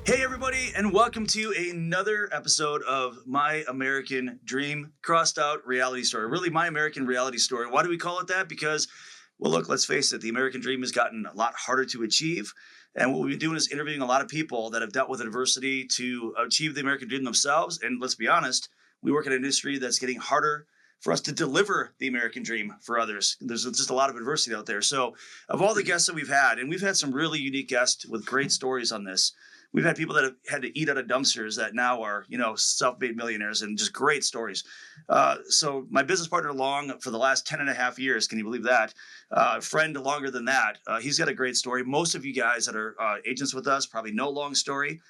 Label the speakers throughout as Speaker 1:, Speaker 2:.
Speaker 1: Hey, everybody, and welcome to another episode of My American Dream Crossed Out Reality Story. Really, My American Reality Story. Why do we call it that? Because, well, look, let's face it, the American dream has gotten a lot harder to achieve. And what we've been doing is interviewing a lot of people that have dealt with adversity to achieve the American dream themselves. And let's be honest, we work in an industry that's getting harder for us to deliver the American dream for others. There's just a lot of adversity out there. So, of all the guests that we've had, and we've had some really unique guests with great stories on this. We've had people that have had to eat out of dumpsters that now are, self-made millionaires and just great stories. So my business partner, Long, for the last 10 and a half years, can you believe that? Friend longer than that. He's got a great story. Most of you guys that are agents with us probably know Long's story.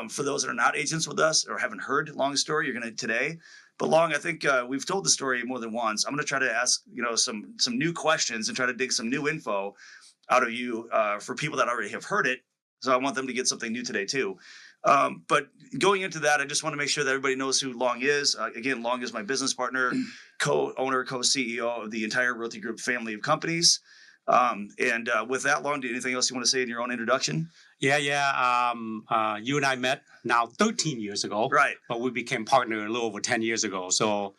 Speaker 1: For those that are not agents with us or haven't heard Long's story, you're going to today. But Long, I think we've told the story more than once. I'm going to try to ask, some new questions and try to dig some new info out of you for people that already have heard it. So I want them to get something new today too. But going into that, I just want to make sure that everybody knows who Long is. Again, Long is my business partner, co-owner, co-CEO of the entire Realty Group family of companies. And with that, Long, anything else you want to say in your own introduction?
Speaker 2: Yeah. You and I met now 13 years ago.
Speaker 1: Right.
Speaker 2: But we became partner a little over 10 years ago. So,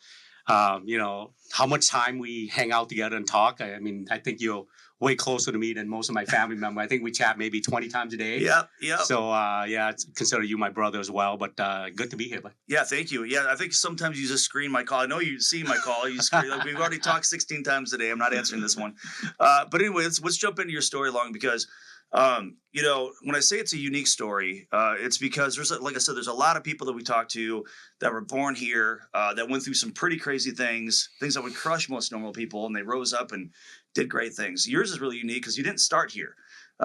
Speaker 2: how much time we hang out together and talk. I think you're way closer to me than most of my family members. I think we chat maybe 20 times a day.
Speaker 1: Yep.
Speaker 2: So, I consider you my brother as well, but good to be here. But
Speaker 1: yeah, thank you. Yeah, I think sometimes you just screen my call. I know you see my call. You screen, like we've already talked 16 times today. I'm not answering this one. But anyway, let's jump into your story, Long, because when I say it's a unique story, it's because like I said, there's a lot of people that we talk to that were born here, that went through some pretty crazy things that would crush most normal people, and they rose up and did great things. Yours is really unique because you didn't start here.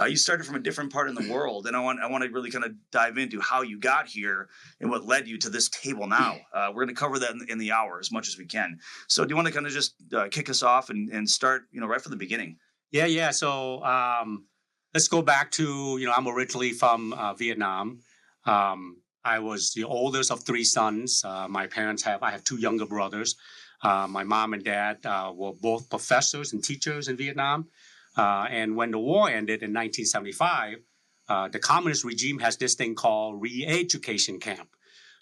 Speaker 1: You started from a different part in the world, and I want to really kind of dive into how you got here and what led you to this table now. We're going to cover that in the hour as much as we can. So do you want to kind of just kick us off and start, right from the beginning?
Speaker 2: Yeah. So, let's go back to, I'm originally from Vietnam. I was the oldest of three sons. I have two younger brothers. My mom and dad were both professors and teachers in Vietnam. And when the war ended in 1975, the communist regime has this thing called re-education camp.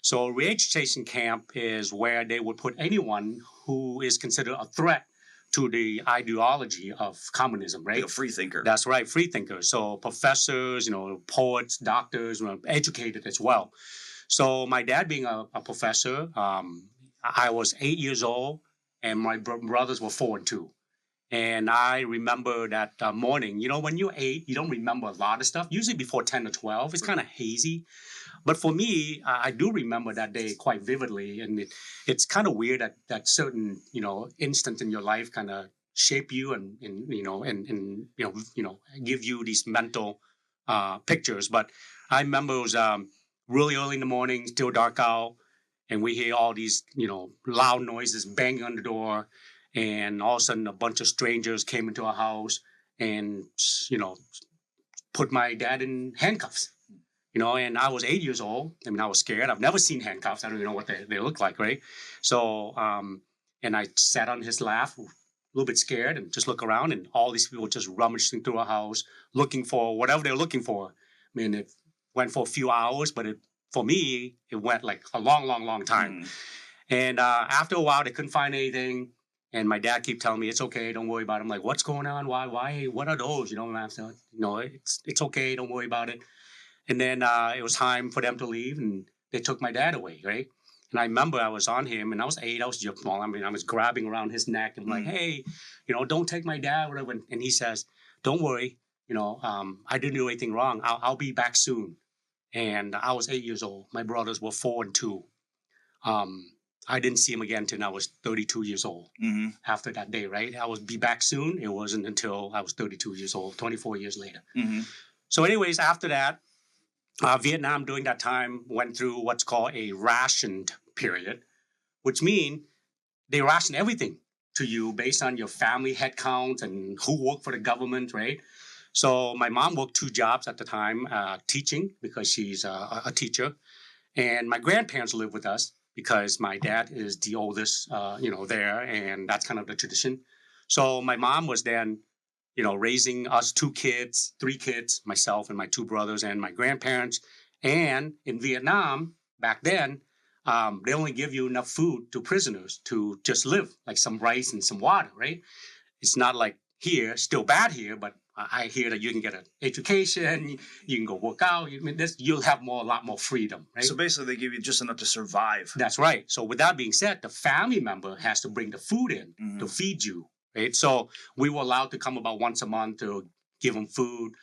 Speaker 2: So re-education camp is where they would put anyone who is considered a threat to the ideology of communism, right?
Speaker 1: Like a free thinker.
Speaker 2: That's right, free thinkers. So professors, poets, doctors, educated as well. So my dad being a professor, I was 8 years old, and my brothers were 4 and 2. And I remember that morning, when you're 8, you don't remember a lot of stuff. Usually before 10 or 12, it's kind of hazy. But for me, I do remember that day quite vividly. And it's kind of weird that certain, instance in your life kind of shape you and give you these mental pictures. But I remember it was really early in the morning, still dark out. And we hear all these, loud noises banging on the door. And all of a sudden, a bunch of strangers came into our house and, put my dad in handcuffs. And I was 8 years old. I was scared. I've never seen handcuffs. I don't even know what they look like, right? So, and I sat on his lap, a little bit scared, and just look around, and all these people just rummaging through our house, looking for whatever they're looking for. It went for a few hours, but for me, it went like a long, long, long time. And after a while, they couldn't find anything. And my dad kept telling me, it's okay, don't worry about it. I'm like, what's going on? Why? What are those? And I said, it's okay, don't worry about it. And then it was time for them to leave, and they took my dad away, right? And I remember I was on him, and I was 8, I was just small. I was grabbing around his neck and like, hey, don't take my dad, whatever. And he says, don't worry, I didn't do anything wrong. I'll be back soon. And I was 8 years old. My brothers were 4 and 2. I didn't see him again until I was 32 years old. After that day, right? I would be back soon. It wasn't until I was 32 years old, 24 years later. So anyways, after that, Vietnam during that time went through what's called a rationed period, which means they ration everything to you based on your family head count and who worked for the government, right? So my mom worked 2 jobs at the time, teaching because she's a teacher. And my grandparents lived with us because my dad is the oldest, there, and that's kind of the tradition. So my mom was then, raising us 2 kids, 3 kids, myself and my 2 brothers and my grandparents. And in Vietnam, back then, they only give you enough food to prisoners to just live, like some rice and some water, right? It's not like here, still bad here, but I hear that you can get an education, you can go work out. You'll have a lot more freedom, right?
Speaker 1: So basically, they give you just enough to survive.
Speaker 2: That's right. So with that being said, the family member has to bring the food in to feed you, right? So we were allowed to come about once a month to give him food.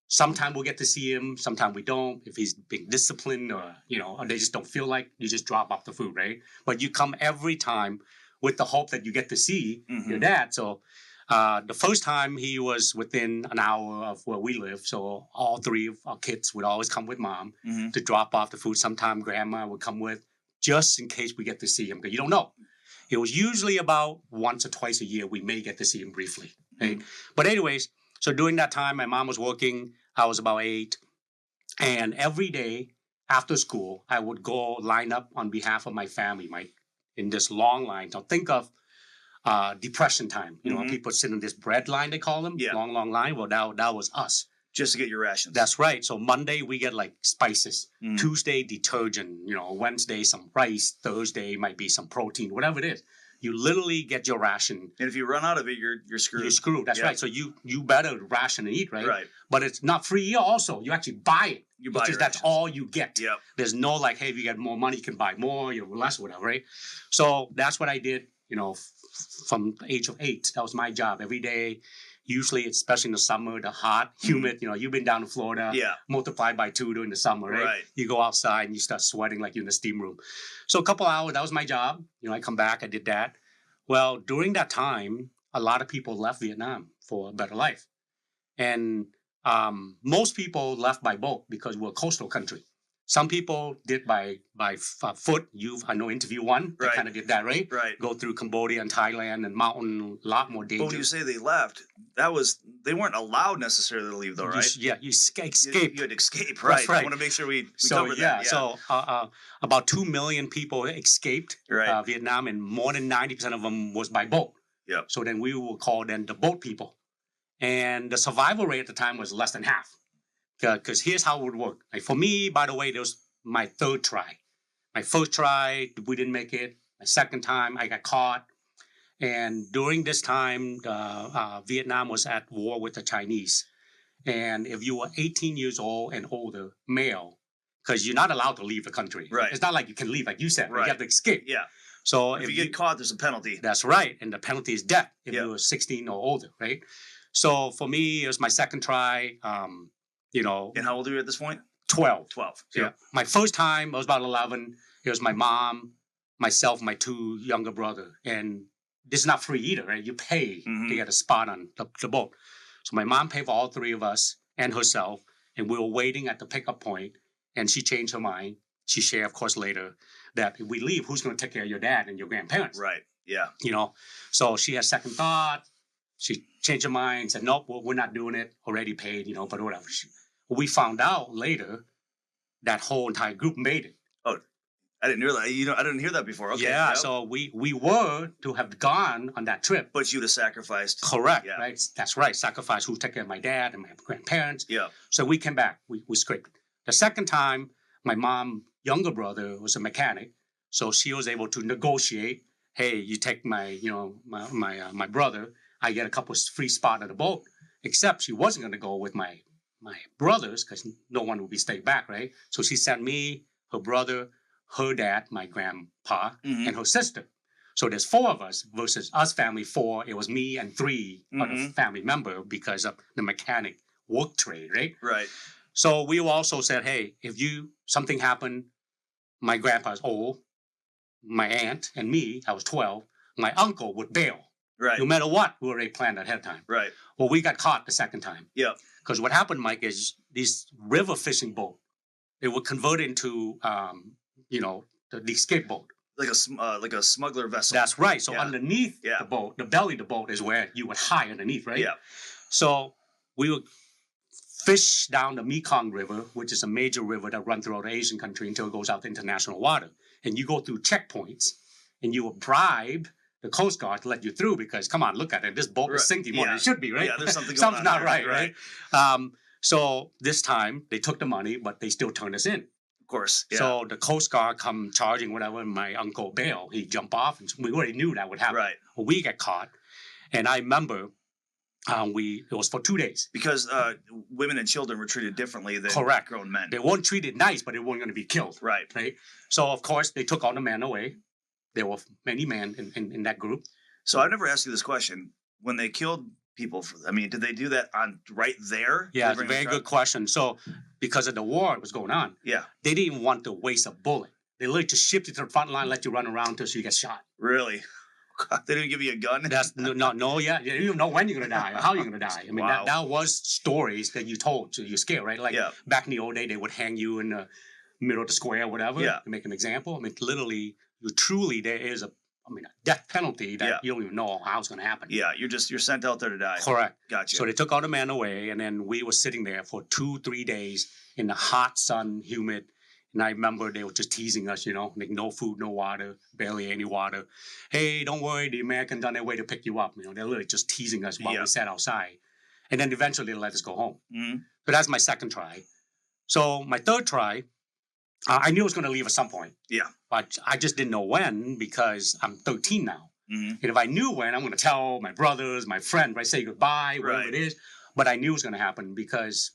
Speaker 2: Sometimes we'll get to see him, sometimes we don't. If he's being disciplined or they just don't feel like, you just drop off the food, right? But you come every time with the hope that you get to see your dad. So the first time he was within an hour of where we live. So all three of our kids would always come with mom to drop off the food. Sometime grandma would come with just in case we get to see him, because you don't know. It was usually about once or twice a year we may get to see him briefly, right? But anyways, so during that time, my mom was working. I was about 8. And every day after school, I would go line up on behalf of my family, in this long line. So think of depression time. When people sit in this bread line, they call them, long line. Well, that was us.
Speaker 1: Just to get your rations.
Speaker 2: That's right. So Monday, we get like spices. Tuesday, detergent. Wednesday, some rice. Thursday might be some protein, whatever it is. You literally get your ration.
Speaker 1: And if you run out of it, you're screwed.
Speaker 2: You're screwed. That's right. So you better ration and eat, right?
Speaker 1: Right.
Speaker 2: But it's not free also. You actually buy it.
Speaker 1: You buy it.
Speaker 2: That's all you get.
Speaker 1: Yep.
Speaker 2: There's no like, hey, if you get more money, you can buy more, less, whatever, right? So that's what I did, from the age of 8. That was my job every day. Usually, especially in the summer, the hot, humid, you've been down to Florida, multiplied by 2 during the summer, right? You go outside and you start sweating like you're in the steam room. So a couple hours, that was my job. I come back, I did that. Well, during that time, a lot of people left Vietnam for a better life. And most people left by boat because we're a coastal country. Some people did by foot. I know interview one. They kind of did that, right?
Speaker 1: Right.
Speaker 2: Go through Cambodia and Thailand and mountain, a lot more dangerous.
Speaker 1: But when you say they left, they weren't allowed necessarily to leave, though, right?
Speaker 2: You escaped.
Speaker 1: You had to escape, right?
Speaker 2: That's right.
Speaker 1: I want to make sure we cover that. Yeah.
Speaker 2: So about 2 million people escaped Vietnam, and more than 90% of them was by boat.
Speaker 1: Yep.
Speaker 2: So then we will call them the boat people. And the survival rate at the time was less than half. Because here's how it would work. Like for me, by the way, it was my 3rd try. My first try, we didn't make it. My second time, I got caught. And during this time, Vietnam was at war with the Chinese. And if you were 18 years old and older, male, because you're not allowed to leave the country.
Speaker 1: Right.
Speaker 2: It's not like you can leave, like you said.
Speaker 1: Right.
Speaker 2: You have to escape.
Speaker 1: Yeah.
Speaker 2: So
Speaker 1: if you get caught, there's a penalty.
Speaker 2: That's right. And the penalty is death if you were 16 or older, right? So for me, it was my second try.
Speaker 1: And how old are you at this point?
Speaker 2: 12.
Speaker 1: 12.
Speaker 2: Yeah. My first time, I was about 11. It was my mom, myself, my 2 younger brother. And this is not free either, right? You pay to get a spot on the boat. So my mom paid for all 3 of us and herself. And we were waiting at the pickup point. And she changed her mind. She shared, of course, later that if we leave, who's going to take care of your dad and your grandparents?
Speaker 1: Right. Yeah.
Speaker 2: So she had second thought. She changed her mind, said, nope, we're not doing it. Already paid, but whatever. We found out later that whole entire group made it.
Speaker 1: Oh, I didn't hear that. I didn't hear that before. Okay.
Speaker 2: Yeah, so we were to have gone on that trip.
Speaker 1: But you'd have sacrificed.
Speaker 2: Correct, right? That's right. Sacrifice who took care of my dad and my grandparents.
Speaker 1: Yeah.
Speaker 2: So we came back. We scraped. The second time, my mom, younger brother, was a mechanic. So she was able to negotiate. Hey, you take my brother. I get a couple of free spots on the boat. Except she wasn't going to go with my brothers because no one would be staying back, right? So she sent me, her brother, her dad, my grandpa, and her sister. So there's 4 of us versus us family 4. It was me and 3 other family member because of the mechanic work trade, right?
Speaker 1: Right.
Speaker 2: So we also said, hey, if something happened, my grandpa's old, my aunt and me, I was 12, my uncle would bail.
Speaker 1: Right.
Speaker 2: No matter what, we already planned ahead of time.
Speaker 1: Right.
Speaker 2: Well, we got caught the second time.
Speaker 1: Yeah.
Speaker 2: Because what happened, Mike, is these river fishing boat, they were converted into, the escape boat.
Speaker 1: Like a smuggler vessel.
Speaker 2: That's right. So underneath
Speaker 1: the
Speaker 2: boat, the belly of the boat is where you would hide underneath, right?
Speaker 1: Yeah.
Speaker 2: So we would fish down the Mekong River, which is a major river that runs throughout the Asian country until it goes out to international water. And you go through checkpoints and you will bribe the Coast Guard to let you through because, come on, look at it. This boat is sinking more than it should be, right?
Speaker 1: Yeah, there's something going
Speaker 2: Something's
Speaker 1: on
Speaker 2: not right? So this time they took the money, but they still turned us in.
Speaker 1: Of course. Yeah.
Speaker 2: So the Coast Guard come charging whatever, and my uncle bail. He jump off, and we already knew that would happen.
Speaker 1: Right.
Speaker 2: Well, we get caught, and I remember it was for 2 days.
Speaker 1: Because women and children were treated differently than
Speaker 2: Correct.
Speaker 1: grown men.
Speaker 2: They weren't treated nice, but they weren't going to be killed.
Speaker 1: Right.
Speaker 2: Right. So of course they took all the men away. There were many men in that group.
Speaker 1: So I've never asked you this question. When they killed people, did they do that on right there?
Speaker 2: Yeah, it's a very good question. So because of the war that was going on,
Speaker 1: Yeah.
Speaker 2: they didn't want to waste a bullet. They literally just shipped you to the front line, let you run around until you get shot.
Speaker 1: Really? They didn't give you a gun?
Speaker 2: That's no, yeah. You don't even know when you're gonna die or how you're gonna die. I mean,
Speaker 1: Wow.
Speaker 2: that was stories that you told, so you're scared, right? Like
Speaker 1: Yeah.
Speaker 2: back in the old day, they would hang you in the middle of the square or whatever
Speaker 1: Yeah.
Speaker 2: to make an example. I mean, literally, there is a death penalty that
Speaker 1: Yeah.
Speaker 2: you don't even know how it's gonna happen.
Speaker 1: Yeah, you're sent out there to die.
Speaker 2: Correct.
Speaker 1: Gotcha.
Speaker 2: So they took all the men away, and then we were sitting there for 2-3 days in the hot sun, humid. And I remember they were just teasing us, like no food, no water, barely any water. Hey, don't worry, the Americans on their way to pick you up. They're literally just teasing us while
Speaker 1: Yeah.
Speaker 2: we sat outside. And then eventually they let us go home.
Speaker 1: Mhm.
Speaker 2: So that's my second try. So my third try, I knew I was going to leave at some point.
Speaker 1: Yeah.
Speaker 2: But I just didn't know when because I'm 13 now.
Speaker 1: Mhm.
Speaker 2: And if I knew when, I'm going to tell my brothers, my friends, right, say goodbye, whatever
Speaker 1: Right.
Speaker 2: it is. But I knew it was going to happen because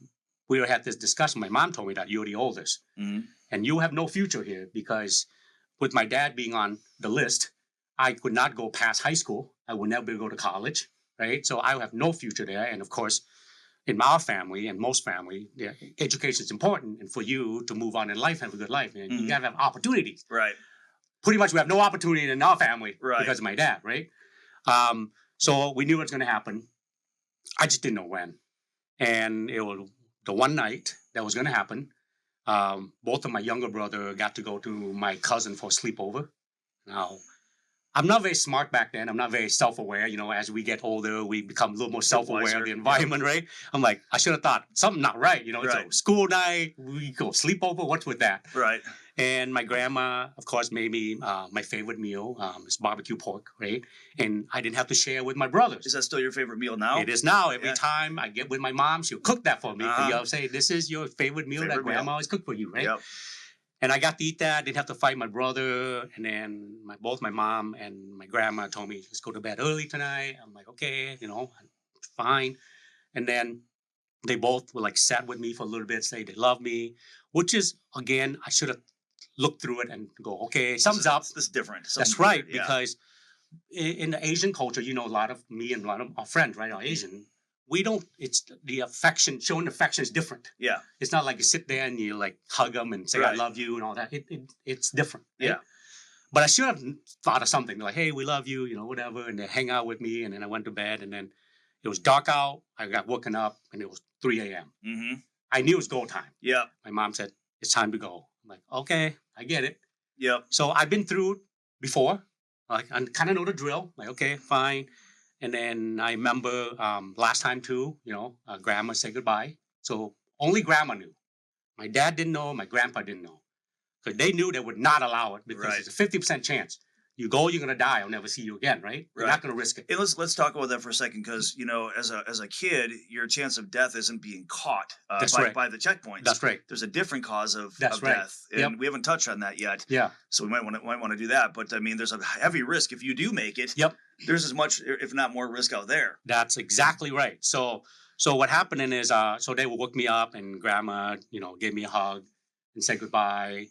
Speaker 2: we had this discussion. My mom told me that you're the oldest.
Speaker 1: Mhm.
Speaker 2: And you have no future here because with my dad being on the list, I could not go past high school. I would never go to college, right? So I have no future there. And of course, in our family and most family, education is important. And for you to move on in life, have a good life, and you
Speaker 1: Mhm.
Speaker 2: got to have opportunities.
Speaker 1: Right.
Speaker 2: Pretty much we have no opportunity in our family
Speaker 1: Right.
Speaker 2: because of my dad, right? So we knew it was going to happen. I just didn't know when. And it was the one night that was going to happen. Both of my younger brother got to go to my cousin for a sleepover. Now, I'm not very smart back then. I'm not very self-aware. As we get older, we become a little more self-aware
Speaker 1: wiser,
Speaker 2: of the
Speaker 1: yeah.
Speaker 2: environment, right? I'm like, I should have thought something not right. It's
Speaker 1: Right.
Speaker 2: a school night. We go sleepover. What's with that?
Speaker 1: Right.
Speaker 2: And my grandma, of course, made me my favorite meal. It's barbecue pork, right? And I didn't have to share with my brothers.
Speaker 1: Is that still your favorite meal now?
Speaker 2: It is now. Every
Speaker 1: Yeah.
Speaker 2: time I get with my mom, she'll cook that for me. I'll say, this is your favorite meal
Speaker 1: Favorite
Speaker 2: that grandma
Speaker 1: meal.
Speaker 2: always cooked for you, right?
Speaker 1: Yep.
Speaker 2: And I got to eat that. Didn't have to fight my brother. And then both my mom and my grandma told me, let's go to bed early tonight. I'm like, okay, fine. And then they both were like sat with me for a little bit, say they love me, which is, again, I should have looked through it and go, okay, sums up.
Speaker 1: This is different.
Speaker 2: That's
Speaker 1: Something
Speaker 2: right,
Speaker 1: different, yeah.
Speaker 2: because in the Asian culture, a lot of me and a lot of our friends, right, are Asian. We don't, it's the affection, showing affection is different.
Speaker 1: Yeah.
Speaker 2: It's not like you sit there and you like hug them and say, I
Speaker 1: Right.
Speaker 2: love you and all that. It's different. Right?
Speaker 1: Yeah.
Speaker 2: But I should have thought of something like, hey, we love you, whatever. And they hang out with me. And then I went to bed and then it was dark out. I got woken up and it was 3 a.m.
Speaker 1: Mm-hmm.
Speaker 2: I knew it was go time.
Speaker 1: Yep.
Speaker 2: My mom said, it's time to go. I'm like, okay, I get it.
Speaker 1: Yep.
Speaker 2: So I've been through it before. Like, I kind of know the drill. Like, okay, fine. And then I remember last time too, grandma said goodbye. So only grandma knew. My dad didn't know. My grandpa didn't know. Because they knew they would not allow it because
Speaker 1: Right.
Speaker 2: it's a 50% chance. You go, you're going to die. I'll never see you again, right? You're
Speaker 1: Right.
Speaker 2: not going to risk it.
Speaker 1: Hey, let's talk about that for a second, because as a kid, your chance of death isn't being caught
Speaker 2: That's right.
Speaker 1: by the checkpoints.
Speaker 2: That's right.
Speaker 1: There's a different cause of
Speaker 2: That's right.
Speaker 1: death, and
Speaker 2: Yep.
Speaker 1: we haven't touched on that yet.
Speaker 2: Yeah.
Speaker 1: So we might want to do that. But there's a heavy risk if you do make it.
Speaker 2: Yep.
Speaker 1: There's as much, if not more, risk out there.
Speaker 2: That's exactly right. So what happened is, so they would woke me up and grandma, gave me a hug and said goodbye.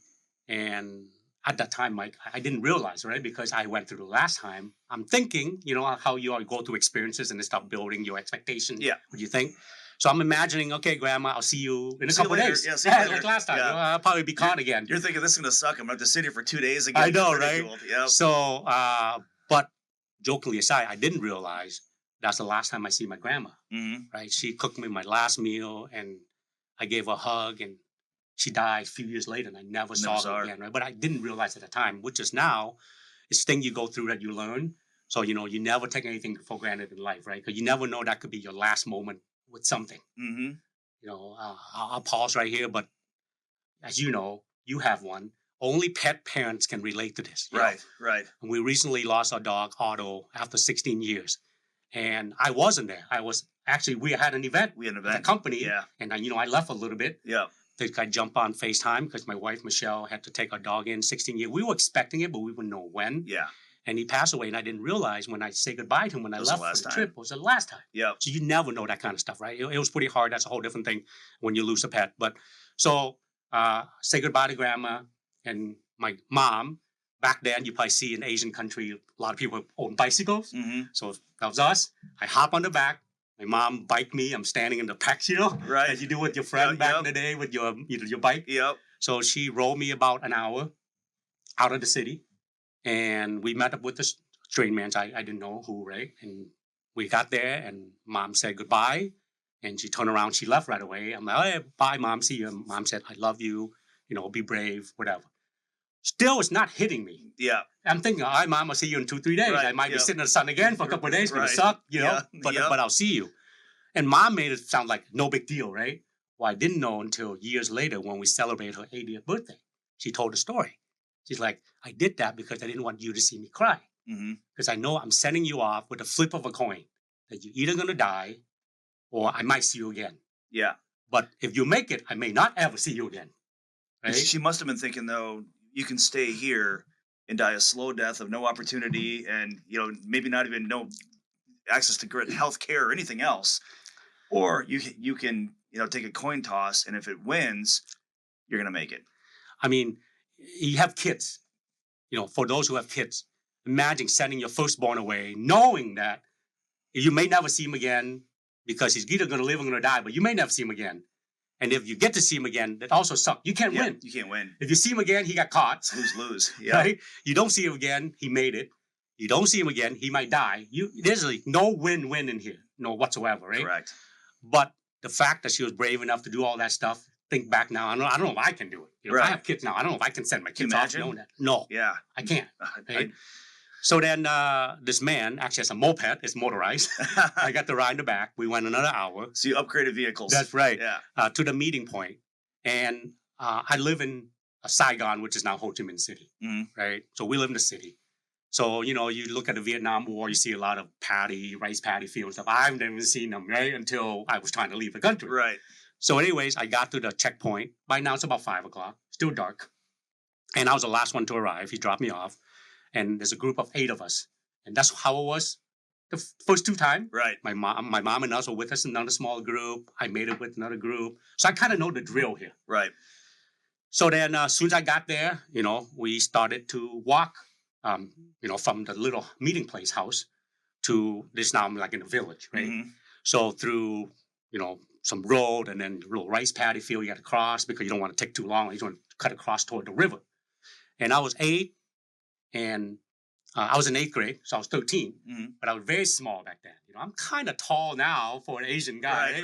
Speaker 2: And at that time, Mike, I didn't realize, right? Because I went through the last time. I'm thinking, how you all go through experiences and they start building your expectation.
Speaker 1: Yeah.
Speaker 2: What do you think? So I'm imagining, okay, grandma, I'll see you in a
Speaker 1: See you
Speaker 2: couple
Speaker 1: later.
Speaker 2: days.
Speaker 1: Yeah, see you later.
Speaker 2: Like last time.
Speaker 1: Yeah.
Speaker 2: I'll probably be caught again.
Speaker 1: You're thinking this is gonna suck. I'm gonna have to sit here for 2 days again.
Speaker 2: I know,
Speaker 1: Get
Speaker 2: right?
Speaker 1: ridiculed. Yep.
Speaker 2: So, but jokingly aside, I didn't realize that's the last time I see my grandma.
Speaker 1: Mm-hmm.
Speaker 2: Right? She cooked me my last meal and I gave her a hug and she died a few years later and I never saw her again. Right? But I didn't realize at the time, which is now, it's thing you go through that you learn. So, you never take anything for granted in life, right? Because you never know that could be your last moment with something.
Speaker 1: Mm-hmm.
Speaker 2: I'll pause right here, but as you know, you have one. Only pet parents can relate to this.
Speaker 1: Right. Right.
Speaker 2: And we recently lost our dog, Otto, after 16 years. And I wasn't there. We had an event
Speaker 1: We had an
Speaker 2: at the
Speaker 1: event.
Speaker 2: company.
Speaker 1: Yeah.
Speaker 2: And I left a little bit.
Speaker 1: Yeah.
Speaker 2: think I jump on FaceTime because my wife, Michelle, had to take our dog in 16 years. We were expecting it, but we wouldn't know when.
Speaker 1: Yeah.
Speaker 2: And he passed away, and I didn't realize when I say goodbye to him when I
Speaker 1: It was the
Speaker 2: left for
Speaker 1: last
Speaker 2: the
Speaker 1: time.
Speaker 2: trip, it was the last time.
Speaker 1: Yep.
Speaker 2: So you never know that kind of stuff, right? It was pretty hard. That's a whole different thing when you lose a pet. But so say goodbye to grandma and my mom. Back then, you probably see in Asian country, a lot of people own bicycles.
Speaker 1: Mm-hmm.
Speaker 2: So that was us. I hop on the back. My mom biked me. I'm standing in the back,
Speaker 1: Right.
Speaker 2: as you do with your friend back in the day with your bike.
Speaker 1: Yep.
Speaker 2: So she rode me about an hour out of the city, and we met up with this strange man. I didn't know who, right? And we got there, and mom said goodbye, and she turned around. She left right away. I'm like, hey, bye, mom. See you. And mom said, I love you. Be brave, whatever. Still, it's not hitting me.
Speaker 1: Yeah.
Speaker 2: I'm thinking, all right, mom, I'll see you in 2-3 days.
Speaker 1: Right,
Speaker 2: I might be sitting in the sun again for a couple of days. It's going
Speaker 1: Right.
Speaker 2: to suck,
Speaker 1: Yeah,
Speaker 2: but
Speaker 1: yeah.
Speaker 2: I'll see you. And mom made it sound like no big deal, right? Well, I didn't know until years later when we celebrated her 80th birthday. She told the story. She's like, I did that because I didn't want you to see me cry.
Speaker 1: Mm-hmm.
Speaker 2: Because I know I'm sending you off with a flip of a coin that you're either going to die or I might see you again.
Speaker 1: Yeah.
Speaker 2: But if you make it, I may not ever see you again. Right?
Speaker 1: She must have been thinking, though, you can stay here and die a slow death of no opportunity and, maybe not even no access to great health care or anything else. Or you can, take a coin toss, and if it wins, you're going to make it.
Speaker 2: I mean, you have kids. For those who have kids, imagine sending your firstborn away, knowing that you may never see him again because he's either going to live or going to die, but you may never see him again. And if you get to see him again, that also sucks. You can't win.
Speaker 1: You can't win.
Speaker 2: If you see him again, he got caught.
Speaker 1: It's lose. Yeah.
Speaker 2: Right? You don't see him again, he made it. You don't see him again, he might die. There's like no win-win in here, no whatsoever, right?
Speaker 1: Correct.
Speaker 2: But the fact that she was brave enough to do all that stuff, think back now, I don't know if I can do it. If I have kids now, I don't know if I can send my kids off knowing that. No.
Speaker 1: Yeah.
Speaker 2: I can't. Right? So then this man actually has a moped. It's motorized. I got to ride in the back. We went another hour.
Speaker 1: So you upgraded vehicles.
Speaker 2: That's right.
Speaker 1: Yeah.
Speaker 2: To the meeting point. And I live in Saigon, which is now Ho Chi Minh City.
Speaker 1: Mm-hmm.
Speaker 2: Right? So we live in the city. So, you look at the Vietnam War, you see a lot of rice paddy fields stuff. I've never seen them, right? Until I was trying to leave the country.
Speaker 1: Right.
Speaker 2: So anyways, I got to the checkpoint. By now it's about 5 o'clock. Still dark. And I was the last one to arrive. He dropped me off. And there's a group of 8 of us. And that's how it was the first 2 times.
Speaker 1: Right.
Speaker 2: My mom and us were with us in another small group. I made it with another group. So I kind of know the drill here.
Speaker 1: Right.
Speaker 2: So then as soon as I got there, we started to walk, from the little meeting place house to this now I'm like in a village, right?
Speaker 1: Mm-hmm.
Speaker 2: So through, some road and then a little rice paddy field you got to cross because you don't want to take too long. You want to cut across toward the river. And I was 8. And I was in 8th grade, so I was 13, but I was very small back then. I'm kind of tall now for an Asian guy.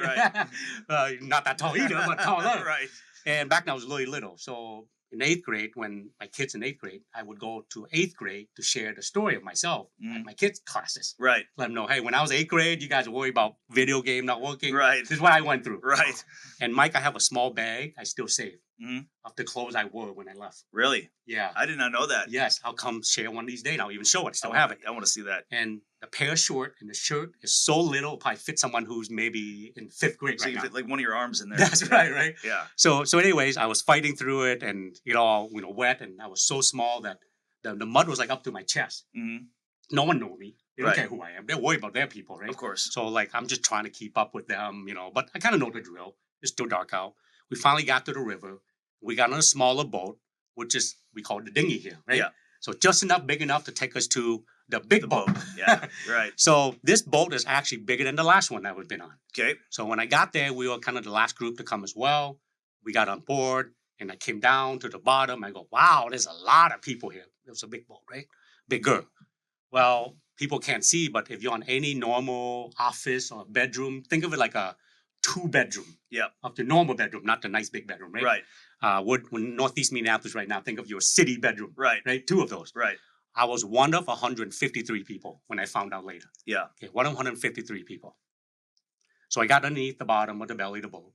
Speaker 1: Right.
Speaker 2: Not that tall either, but taller.
Speaker 1: Right.
Speaker 2: And back then I was really little. So in 8th grade, when my kids in 8th grade, I would go to 8th grade to share the story of myself at my kids' classes.
Speaker 1: Right.
Speaker 2: Let them know, hey, when I was 8th grade, you guys were worried about video game not working.
Speaker 1: Right.
Speaker 2: This is what I went through.
Speaker 1: Right.
Speaker 2: And Mike, I have a small bag I still save
Speaker 1: Mm-hmm.
Speaker 2: of the clothes I wore when I left.
Speaker 1: Really?
Speaker 2: Yeah.
Speaker 1: I did not know that.
Speaker 2: Yes, I'll come share one of these days. I'll even show it. Still have it.
Speaker 1: I want to see that.
Speaker 2: And the pair of short and the shirt is so little, it'll probably fit someone who's maybe in 5th grade
Speaker 1: So
Speaker 2: right
Speaker 1: you
Speaker 2: now.
Speaker 1: fit like one of your arms in there.
Speaker 2: That's right?
Speaker 1: Yeah.
Speaker 2: So anyways, I was fighting through it and it all, wet. And I was so small that the mud was like up to my chest.
Speaker 1: Mm-hmm.
Speaker 2: No one knew me. They don't
Speaker 1: Right.
Speaker 2: care who I am. They're worried about their people, right?
Speaker 1: Of course.
Speaker 2: So like, I'm just trying to keep up with them, but I kind of know the drill. It's still dark out. We finally got to the river. We got on a smaller boat, which is, we call it the dinghy here, right?
Speaker 1: Yeah.
Speaker 2: So just enough, big enough to take us to the big boat.
Speaker 1: Yeah. Right.
Speaker 2: So this boat is actually bigger than the last one that we've been on.
Speaker 1: Okay.
Speaker 2: So when I got there, we were kind of the last group to come as well. We got on board and I came down to the bottom. I go, wow, there's a lot of people here. It was a big boat, right? Bigger. Well, people can't see, but if you're on any normal office or bedroom, think of it like a 2-bedroom.
Speaker 1: Yep.
Speaker 2: Of the normal bedroom, not the nice big bedroom, right?
Speaker 1: Right.
Speaker 2: We're in Northeast Minneapolis right now. Think of your city bedroom.
Speaker 1: Right.
Speaker 2: 2 of those.
Speaker 1: Right.
Speaker 2: I was one of 153 people when I found out later.
Speaker 1: Yeah.
Speaker 2: Okay, one of 153 people. So I got underneath the bottom of the belly of the boat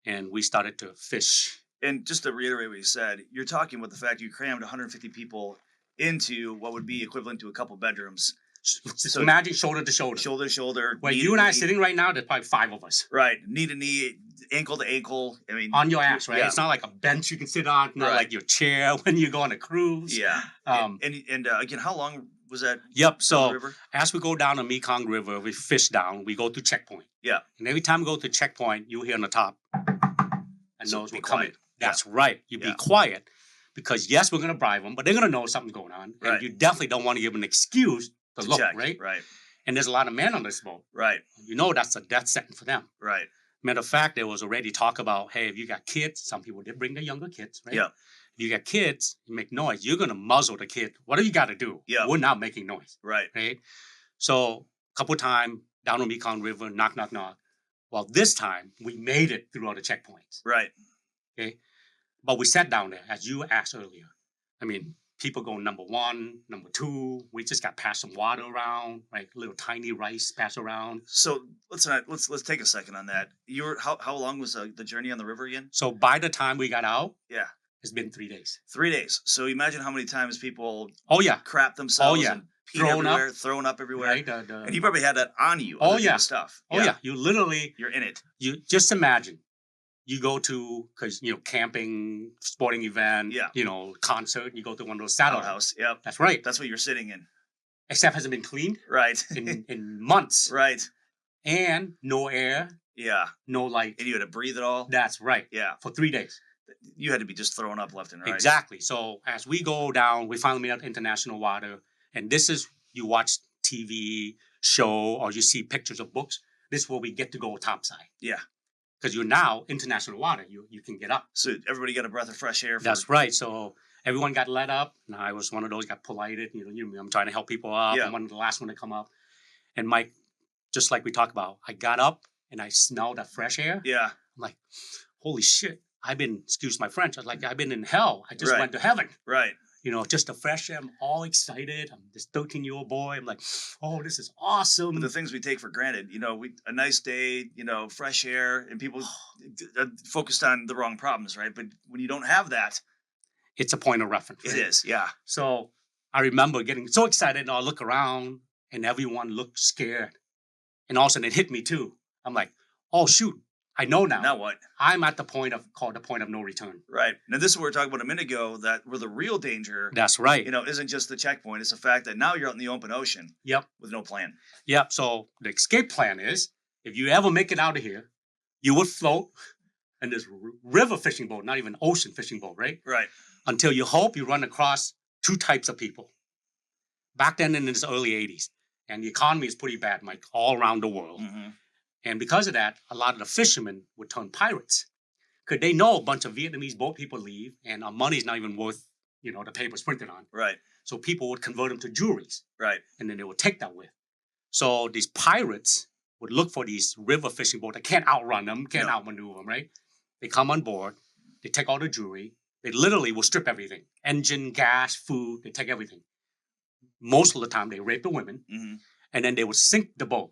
Speaker 2: and we started to fish.
Speaker 1: And just to reiterate what you said, you're talking about the fact you crammed 150 people into what would be equivalent to a couple bedrooms.
Speaker 2: Just
Speaker 1: So
Speaker 2: imagine shoulder to shoulder.
Speaker 1: shoulder to shoulder.
Speaker 2: Where
Speaker 1: knee
Speaker 2: you
Speaker 1: to
Speaker 2: and I are
Speaker 1: knee.
Speaker 2: sitting right now, there's probably 5 of us
Speaker 1: Right, knee to knee, ankle to ankle. I mean,
Speaker 2: on your ass, right?
Speaker 1: Yeah,
Speaker 2: It's not like a bench you can sit on, not
Speaker 1: Right.
Speaker 2: like your chair when you go on a cruise.
Speaker 1: yeah.
Speaker 2: Um,
Speaker 1: And again, how long was that
Speaker 2: Yep.
Speaker 1: down the
Speaker 2: So
Speaker 1: river?
Speaker 2: as we go down the Mekong River, we fish down, we go to checkpoint.
Speaker 1: Yeah.
Speaker 2: And every time we go to checkpoint, you hear on the top, and
Speaker 1: So
Speaker 2: those
Speaker 1: be
Speaker 2: will come in.
Speaker 1: quiet.
Speaker 2: That's right. You
Speaker 1: Yeah.
Speaker 2: be quiet because yes, we're going to bribe them, but they're going to know something's going on.
Speaker 1: Right.
Speaker 2: And you definitely don't want to give them an excuse to look,
Speaker 1: check.
Speaker 2: right?
Speaker 1: Right.
Speaker 2: And there's a lot of men on this boat.
Speaker 1: Right.
Speaker 2: You know that's a death sentence for them.
Speaker 1: Right.
Speaker 2: Matter of fact, there was already talk about, hey, if you got kids, some people did bring their younger kids, right?
Speaker 1: Yeah.
Speaker 2: If you got kids, you make noise, you're going to muzzle the kid. What do you got to do?
Speaker 1: Yeah.
Speaker 2: We're not making noise,
Speaker 1: Right.
Speaker 2: right? So a couple times down on Mekong River, knock, knock, knock. Well, this time we made it through all the checkpoints,
Speaker 1: Right.
Speaker 2: okay? But we sat down there, as you asked earlier. I mean, people go number 1, number 2. We just got passed some water around, like little tiny rice passed around.
Speaker 1: So let's take a second on that. How long was the journey on the river again?
Speaker 2: So by the time we got out,
Speaker 1: Yeah,
Speaker 2: it's been 3 days.
Speaker 1: 3 days. So imagine how many times people
Speaker 2: Oh yeah,
Speaker 1: crap themselves
Speaker 2: yeah.
Speaker 1: and peed
Speaker 2: Thrown up.
Speaker 1: everywhere, thrown up everywhere.
Speaker 2: right?
Speaker 1: And you probably had that on you.
Speaker 2: Oh,
Speaker 1: underneath
Speaker 2: yeah.
Speaker 1: the stuff.
Speaker 2: Oh yeah, you literally,
Speaker 1: You're in it.
Speaker 2: you just imagine, you go to, because camping, sporting event,
Speaker 1: Yeah.
Speaker 2: concert, you go to one of those saddle houses.
Speaker 1: Outhouse. Yep.
Speaker 2: That's right.
Speaker 1: That's what you're sitting in.
Speaker 2: Except hasn't been cleaned
Speaker 1: Right.
Speaker 2: in months,
Speaker 1: Right.
Speaker 2: and no air,
Speaker 1: Yeah.
Speaker 2: no light.
Speaker 1: And you had to breathe it all.
Speaker 2: That's right.
Speaker 1: Yeah.
Speaker 2: For 3 days.
Speaker 1: You had to be just throwing up left and right.
Speaker 2: Exactly. So as we go down, we finally made out international water, and this is, you watch TV show or you see pictures of books. This is where we get to go topside.
Speaker 1: Yeah.
Speaker 2: Because you're now international water, you can get up.
Speaker 1: So everybody got a breath of fresh air.
Speaker 2: That's right. So everyone got let up, and I was one of those got polited. I'm trying to help people up.
Speaker 1: Yeah.
Speaker 2: I'm one of the last one to come up. And Mike, just like we talked about, I got up and I smelled that fresh air.
Speaker 1: Yeah.
Speaker 2: I'm like, holy shit! excuse my French. I was like, I've been in hell. I just
Speaker 1: Right.
Speaker 2: went to heaven.
Speaker 1: Right.
Speaker 2: Just the fresh air. I'm all excited. I'm this 13-year-old boy. I'm like, oh, this is awesome.
Speaker 1: But the things we take for granted, a nice day, fresh air, and people are focused on the wrong problems, right? But when you don't have that,
Speaker 2: It's a point of reference.
Speaker 1: it
Speaker 2: right?
Speaker 1: is. Yeah.
Speaker 2: So I remember getting so excited, and I look around, and everyone looked scared. And all of a sudden, it hit me too. I'm like, oh shoot, I know now.
Speaker 1: Now what?
Speaker 2: I'm at the point of no return.
Speaker 1: Right. Now this is what we were talking about a minute ago. That where the real danger,
Speaker 2: That's right.
Speaker 1: isn't just the checkpoint. It's the fact that now you're out in the open ocean.
Speaker 2: Yep.
Speaker 1: With no plan.
Speaker 2: Yep. So the escape plan is, if you ever make it out of here, you would float in this river fishing boat, not even ocean fishing boat, right?
Speaker 1: Right.
Speaker 2: Until you hope you run across 2 types of people. Back then in the early 80s, and the economy is pretty bad, Mike, all around the world.
Speaker 1: Mm-hmm.
Speaker 2: And because of that, a lot of the fishermen would turn pirates. Because they know a bunch of Vietnamese boat people leave, and our money's not even worth, the papers printed on.
Speaker 1: Right.
Speaker 2: So people would convert them to jewelries,
Speaker 1: Right.
Speaker 2: and then they would take that with. So these pirates would look for these river fishing boats that can't outrun them, can't
Speaker 1: No.
Speaker 2: outmaneuver them, right? They come on board, they take all the jewelry, they literally will strip everything. Engine, gas, food, they take everything. Most of the time, they rape the women,
Speaker 1: Mm-hmm.
Speaker 2: and then they would sink the boat.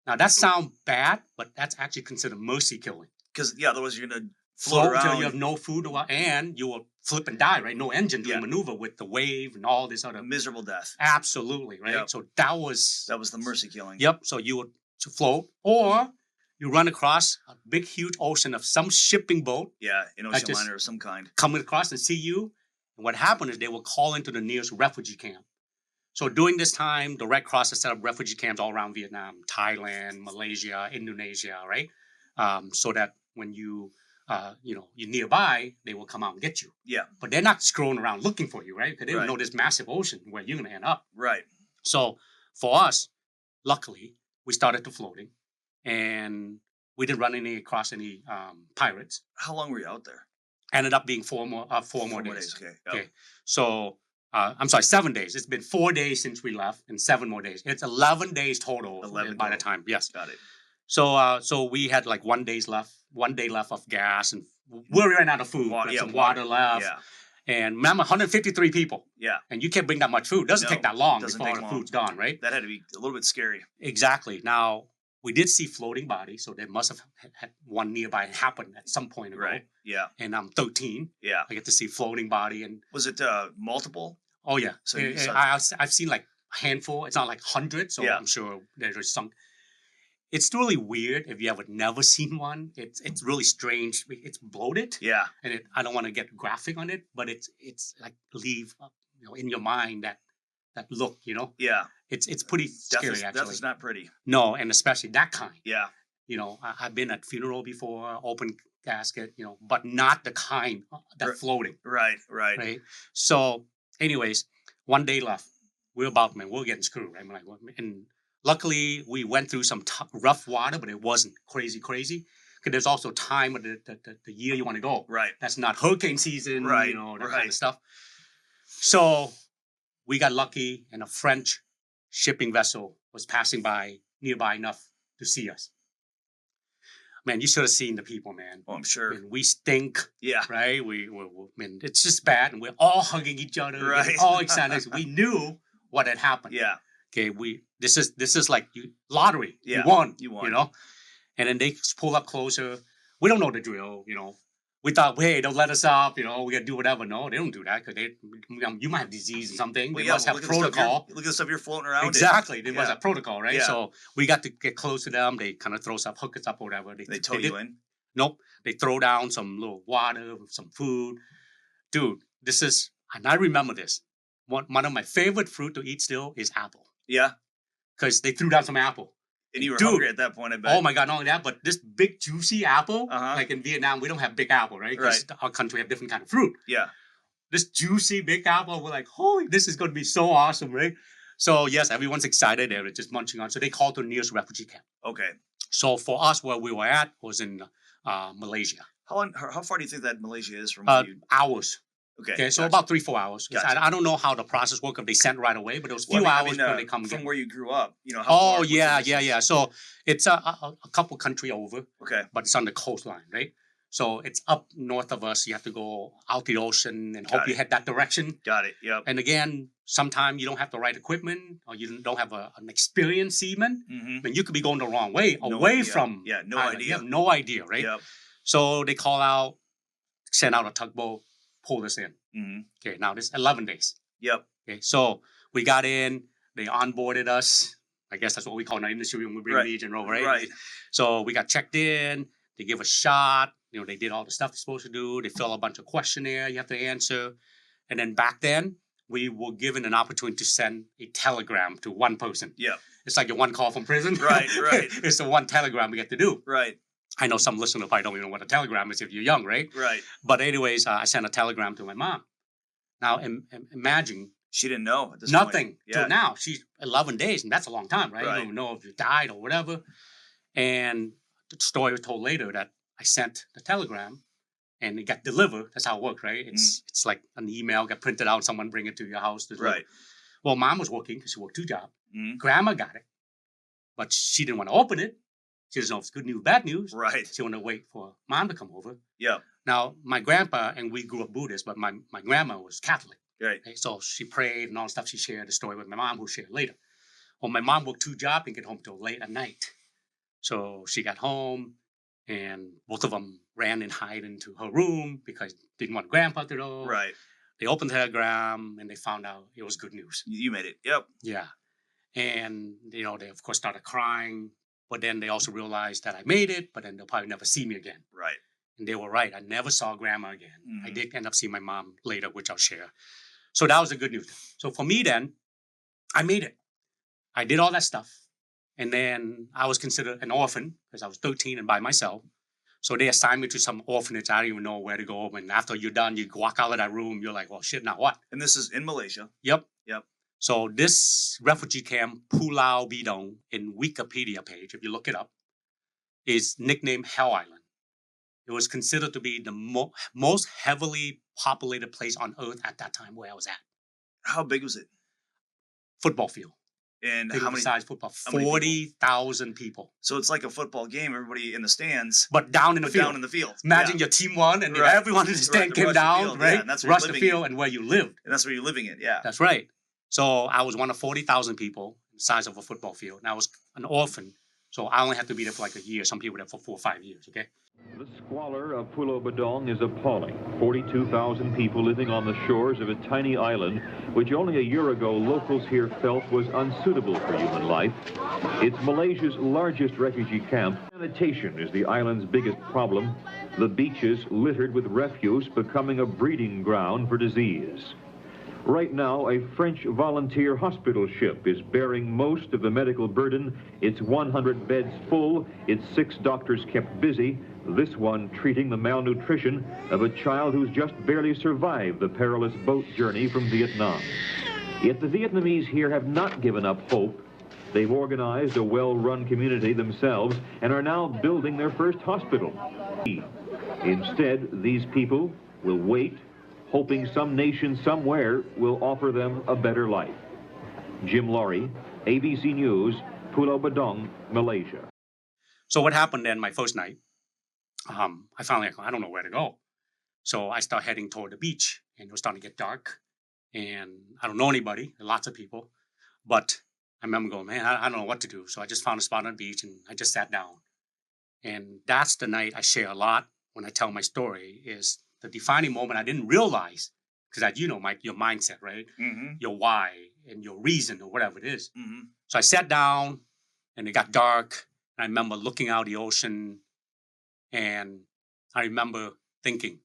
Speaker 2: Now, that sounds bad, but that's actually considered mercy killing.
Speaker 1: Because otherwise you're gonna
Speaker 2: Float
Speaker 1: float
Speaker 2: until
Speaker 1: around.
Speaker 2: you have no food, and you will flip and die, right? No engine to
Speaker 1: Yeah.
Speaker 2: maneuver with the wave and all this
Speaker 1: A
Speaker 2: other.
Speaker 1: miserable death.
Speaker 2: Absolutely, right?
Speaker 1: Yep.
Speaker 2: So that was
Speaker 1: the mercy killing.
Speaker 2: Yep. So you would to float, or you run across a big, huge ocean of some shipping boat
Speaker 1: Yeah, an
Speaker 2: That
Speaker 1: ocean
Speaker 2: just-
Speaker 1: liner of some kind.
Speaker 2: coming across and see you. And what happened is they will call into the nearest refugee camp. So during this time, the Red Cross has set up refugee camps all around Vietnam, Thailand, Malaysia, Indonesia, right? So that when you're nearby, they will come out and get you.
Speaker 1: Yeah.
Speaker 2: But they're not scrolling around looking for you, right? Because they don't
Speaker 1: Right.
Speaker 2: know this massive ocean where you're going to end up.
Speaker 1: Right.
Speaker 2: So for us, luckily, we started to floating, and we didn't run across any pirates.
Speaker 1: How long were you out there?
Speaker 2: Ended up being four more days.
Speaker 1: Okay.
Speaker 2: Okay. So I'm sorry, 7 days. It's been 4 days since we left, and 7 more days. It's 11 days total
Speaker 1: 11
Speaker 2: by the
Speaker 1: total.
Speaker 2: time. Yes.
Speaker 1: Got it.
Speaker 2: So we had like 1 day left of gas, and we ran out of food. We had some water left.
Speaker 1: Yeah.
Speaker 2: And remember, 153 people,
Speaker 1: Yeah.
Speaker 2: and you can't bring that much food. It doesn't
Speaker 1: No,
Speaker 2: take that long
Speaker 1: doesn't
Speaker 2: before
Speaker 1: take
Speaker 2: all the
Speaker 1: long.
Speaker 2: food's gone, right?
Speaker 1: That had to be a little bit scary.
Speaker 2: Exactly. Now, we did see floating bodies, so there must have had one nearby happen at some point ago.
Speaker 1: Right. Yeah.
Speaker 2: And I'm 13.
Speaker 1: Yeah.
Speaker 2: I get to see floating body, and
Speaker 1: Was it multiple?
Speaker 2: oh yeah.
Speaker 1: So you saw-
Speaker 2: I've seen like handful. It's not like hundreds. So
Speaker 1: Yeah.
Speaker 2: I'm sure there's some. It's really weird if you have never seen one. It's really strange. It's bloated.
Speaker 1: Yeah.
Speaker 2: And I don't want to get graphic on it, but it's like leave in your mind that look.
Speaker 1: Yeah.
Speaker 2: It's pretty scary
Speaker 1: Death
Speaker 2: actually.
Speaker 1: is not pretty.
Speaker 2: No, and especially that kind.
Speaker 1: Yeah.
Speaker 2: I've been at funeral before, open casket, but not the kind that floating.
Speaker 1: Right.
Speaker 2: Right. So, anyways, one day left. We're getting screwed, right? And luckily we went through some rough water, but it wasn't crazy. Because there's also time of the year you want to go.
Speaker 1: Right.
Speaker 2: That's not hurricane season,
Speaker 1: Right.
Speaker 2: that kind of stuff. So we got lucky, and a French shipping vessel was passing by nearby enough to see us. Man, you should have seen the people, man.
Speaker 1: Oh, I'm sure.
Speaker 2: We stink.
Speaker 1: Yeah.
Speaker 2: Right? Man, it's just bad. And we're all hugging each other.
Speaker 1: Right.
Speaker 2: All excited. We knew what had happened.
Speaker 1: Yeah.
Speaker 2: Okay, this is like lottery.
Speaker 1: Yeah.
Speaker 2: You won. And then they pull up closer. We don't know the drill, We thought, hey, don't let us up, we gotta do whatever. No, they don't do that because you might have disease or something.
Speaker 1: Well,
Speaker 2: they must have protocol.
Speaker 1: Look at the stuff you're floating around.
Speaker 2: Exactly. They must have protocol, right?
Speaker 1: Yeah.
Speaker 2: So we got to get close to them. They kind of throw some hook us up or whatever.
Speaker 1: They tow you in?
Speaker 2: Nope. They throw down some little water, some food. Dude, and I remember this. One of my favorite fruit to eat still is apple.
Speaker 1: Yeah.
Speaker 2: Because they threw down some apple.
Speaker 1: And you were hungry at that point, I bet.
Speaker 2: Oh my God, not only that, but this big juicy apple, like in Vietnam, we don't have big apple, right? Because our country have different kind of fruit.
Speaker 1: Yeah.
Speaker 2: This juicy big apple, we're like, holy, this is going to be so awesome, right? So yes, everyone's excited. They're just munching on. So they called the nearest refugee camp.
Speaker 1: Okay.
Speaker 2: So for us, where we were at was in Malaysia.
Speaker 1: How far do you think that Malaysia is from where you...
Speaker 2: Hours.
Speaker 1: Okay.
Speaker 2: So about 3-4 hours.
Speaker 1: Gotcha.
Speaker 2: I don't know how the process worked, if they sent right away, but it was a few hours before they come
Speaker 1: from where you grew up. How
Speaker 2: Oh,
Speaker 1: far
Speaker 2: yeah. So it's a couple country over.
Speaker 1: Okay.
Speaker 2: But it's on the coastline, right? So it's up north of us. You have to go out the ocean and hope you head that direction.
Speaker 1: Got it. Yep.
Speaker 2: And again, sometimes you don't have the right equipment or you don't have an experienced seaman.
Speaker 1: Mm-hmm.
Speaker 2: And you could be going the wrong way, from
Speaker 1: no
Speaker 2: island.
Speaker 1: idea.
Speaker 2: You have no idea, right?
Speaker 1: Yep.
Speaker 2: So they call out, send out a tugboat, pull us in.
Speaker 1: Mm-hmm.
Speaker 2: Okay, now this 11 days.
Speaker 1: Yep.
Speaker 2: Okay, so we got in, they onboarded us. I guess that's what we call in our industry when we bring Legion over, right?
Speaker 1: Right.
Speaker 2: So we got checked in, they give a shot, they did all the stuff they're supposed to do. They fill a bunch of questionnaire you have to answer. And then back then, we were given an opportunity to send a telegram to one person.
Speaker 1: Yeah.
Speaker 2: It's like your one call from prison.
Speaker 1: Right.
Speaker 2: It's the one telegram we get to do.
Speaker 1: Right.
Speaker 2: I know some listeners probably don't even know what a telegram is if you're young, right?
Speaker 1: Right.
Speaker 2: But anyways, I sent a telegram to my mom. Now, imagine.
Speaker 1: She didn't know at this
Speaker 2: nothing
Speaker 1: point.
Speaker 2: till now. She's 11 days, and that's a long time, right?
Speaker 1: Right.
Speaker 2: You don't even know if you died or whatever. And the story was told later that I sent the telegram, and it got delivered. That's how it works, right? It's like an email got printed out, someone bring it to your house.
Speaker 1: Right.
Speaker 2: Well, mom was working because she worked 2 jobs.
Speaker 1: Mm-hmm.
Speaker 2: Grandma got it, but she didn't want to open it. She doesn't know if it's good news, bad news.
Speaker 1: Right.
Speaker 2: She wanted to wait for mom to come over.
Speaker 1: Yeah.
Speaker 2: Now, my grandpa, and we grew up Buddhist, but my grandma was Catholic.
Speaker 1: Right.
Speaker 2: Okay, so she prayed and all the stuff. She shared the story with my mom, who shared later. Well, my mom worked 2 jobs and get home till late at night. So she got home, and both of them ran and hid into her room because they didn't want grandpa to know.
Speaker 1: Right.
Speaker 2: They opened the telegram, and they found out it was good news.
Speaker 1: You made it. Yep.
Speaker 2: Yeah. And, they, of course, started crying. But then they also realized that I made it, but then they'll probably never see me again.
Speaker 1: Right.
Speaker 2: And they were right. I never saw grandma again.
Speaker 1: Mm-hmm.
Speaker 2: I did end up seeing my mom later, which I'll share. So that was the good news. So for me then, I made it. I did all that stuff. And then I was considered an orphan because I was 13 and by myself. So they assigned me to some orphanage. I don't even know where to go. And after you're done, you walk out of that room. You're like, well, shit, now what?
Speaker 1: And this is in Malaysia.
Speaker 2: Yep.
Speaker 1: Yep.
Speaker 2: So this refugee camp, Pulau Bidong, in Wikipedia page, if you look it up, is nicknamed Hell Island. It was considered to be the most heavily populated place on earth at that time where I was at.
Speaker 1: How big was it?
Speaker 2: Football field.
Speaker 1: And
Speaker 2: how many size football? 40,000 people.
Speaker 1: So it's like a football game, everybody in the stands.
Speaker 2: But down in the field.
Speaker 1: Down in the field.
Speaker 2: Imagine your team won and everyone in the stand came down, right?
Speaker 1: Yeah, and that's
Speaker 2: rushed the field and where you lived.
Speaker 1: And that's where you're living in, yeah.
Speaker 2: That's right. So I was one of 40,000 people, the size of a football field. And I was an orphan. So I only had to be there for like a year. Some people were there for 4 or 5 years, okay?
Speaker 3: The squalor of Pulau Bedong is appalling. 42,000 people living on the shores of a tiny island, which only a year ago locals here felt was unsuitable for human life. It's Malaysia's largest refugee camp. Sanitation is the island's biggest problem. The beaches littered with refuse, becoming a breeding ground for disease. Right now, a French volunteer hospital ship is bearing most of the medical burden. It's 100 beds full, its 6 doctors kept busy, this one treating the malnutrition of a child who's just barely survived the perilous boat journey from Vietnam. Yet the Vietnamese here have not given up hope. They've organized a well-run community themselves and are now building their first hospital. Instead, these people will wait, hoping some nation somewhere will offer them a better life. Jim Laurie, ABC News, Pulau Bedong, Malaysia.
Speaker 2: So what happened then my first night, I finally, I don't know where to go. So I start heading toward the beach, and it was starting to get dark, and I don't know anybody, lots of people, but I remember going, man, I don't know what to do. So I just found a spot on the beach, and I just sat down. And that's the night I share a lot when I tell my story, is the defining moment I didn't realize, because as you know, Mike, your mindset, right?
Speaker 1: Mm-hmm.
Speaker 2: Your why and your reason or whatever it is.
Speaker 1: Mm-hmm.
Speaker 2: So I sat down, and it got dark. And I remember looking out the ocean, and I remember thinking,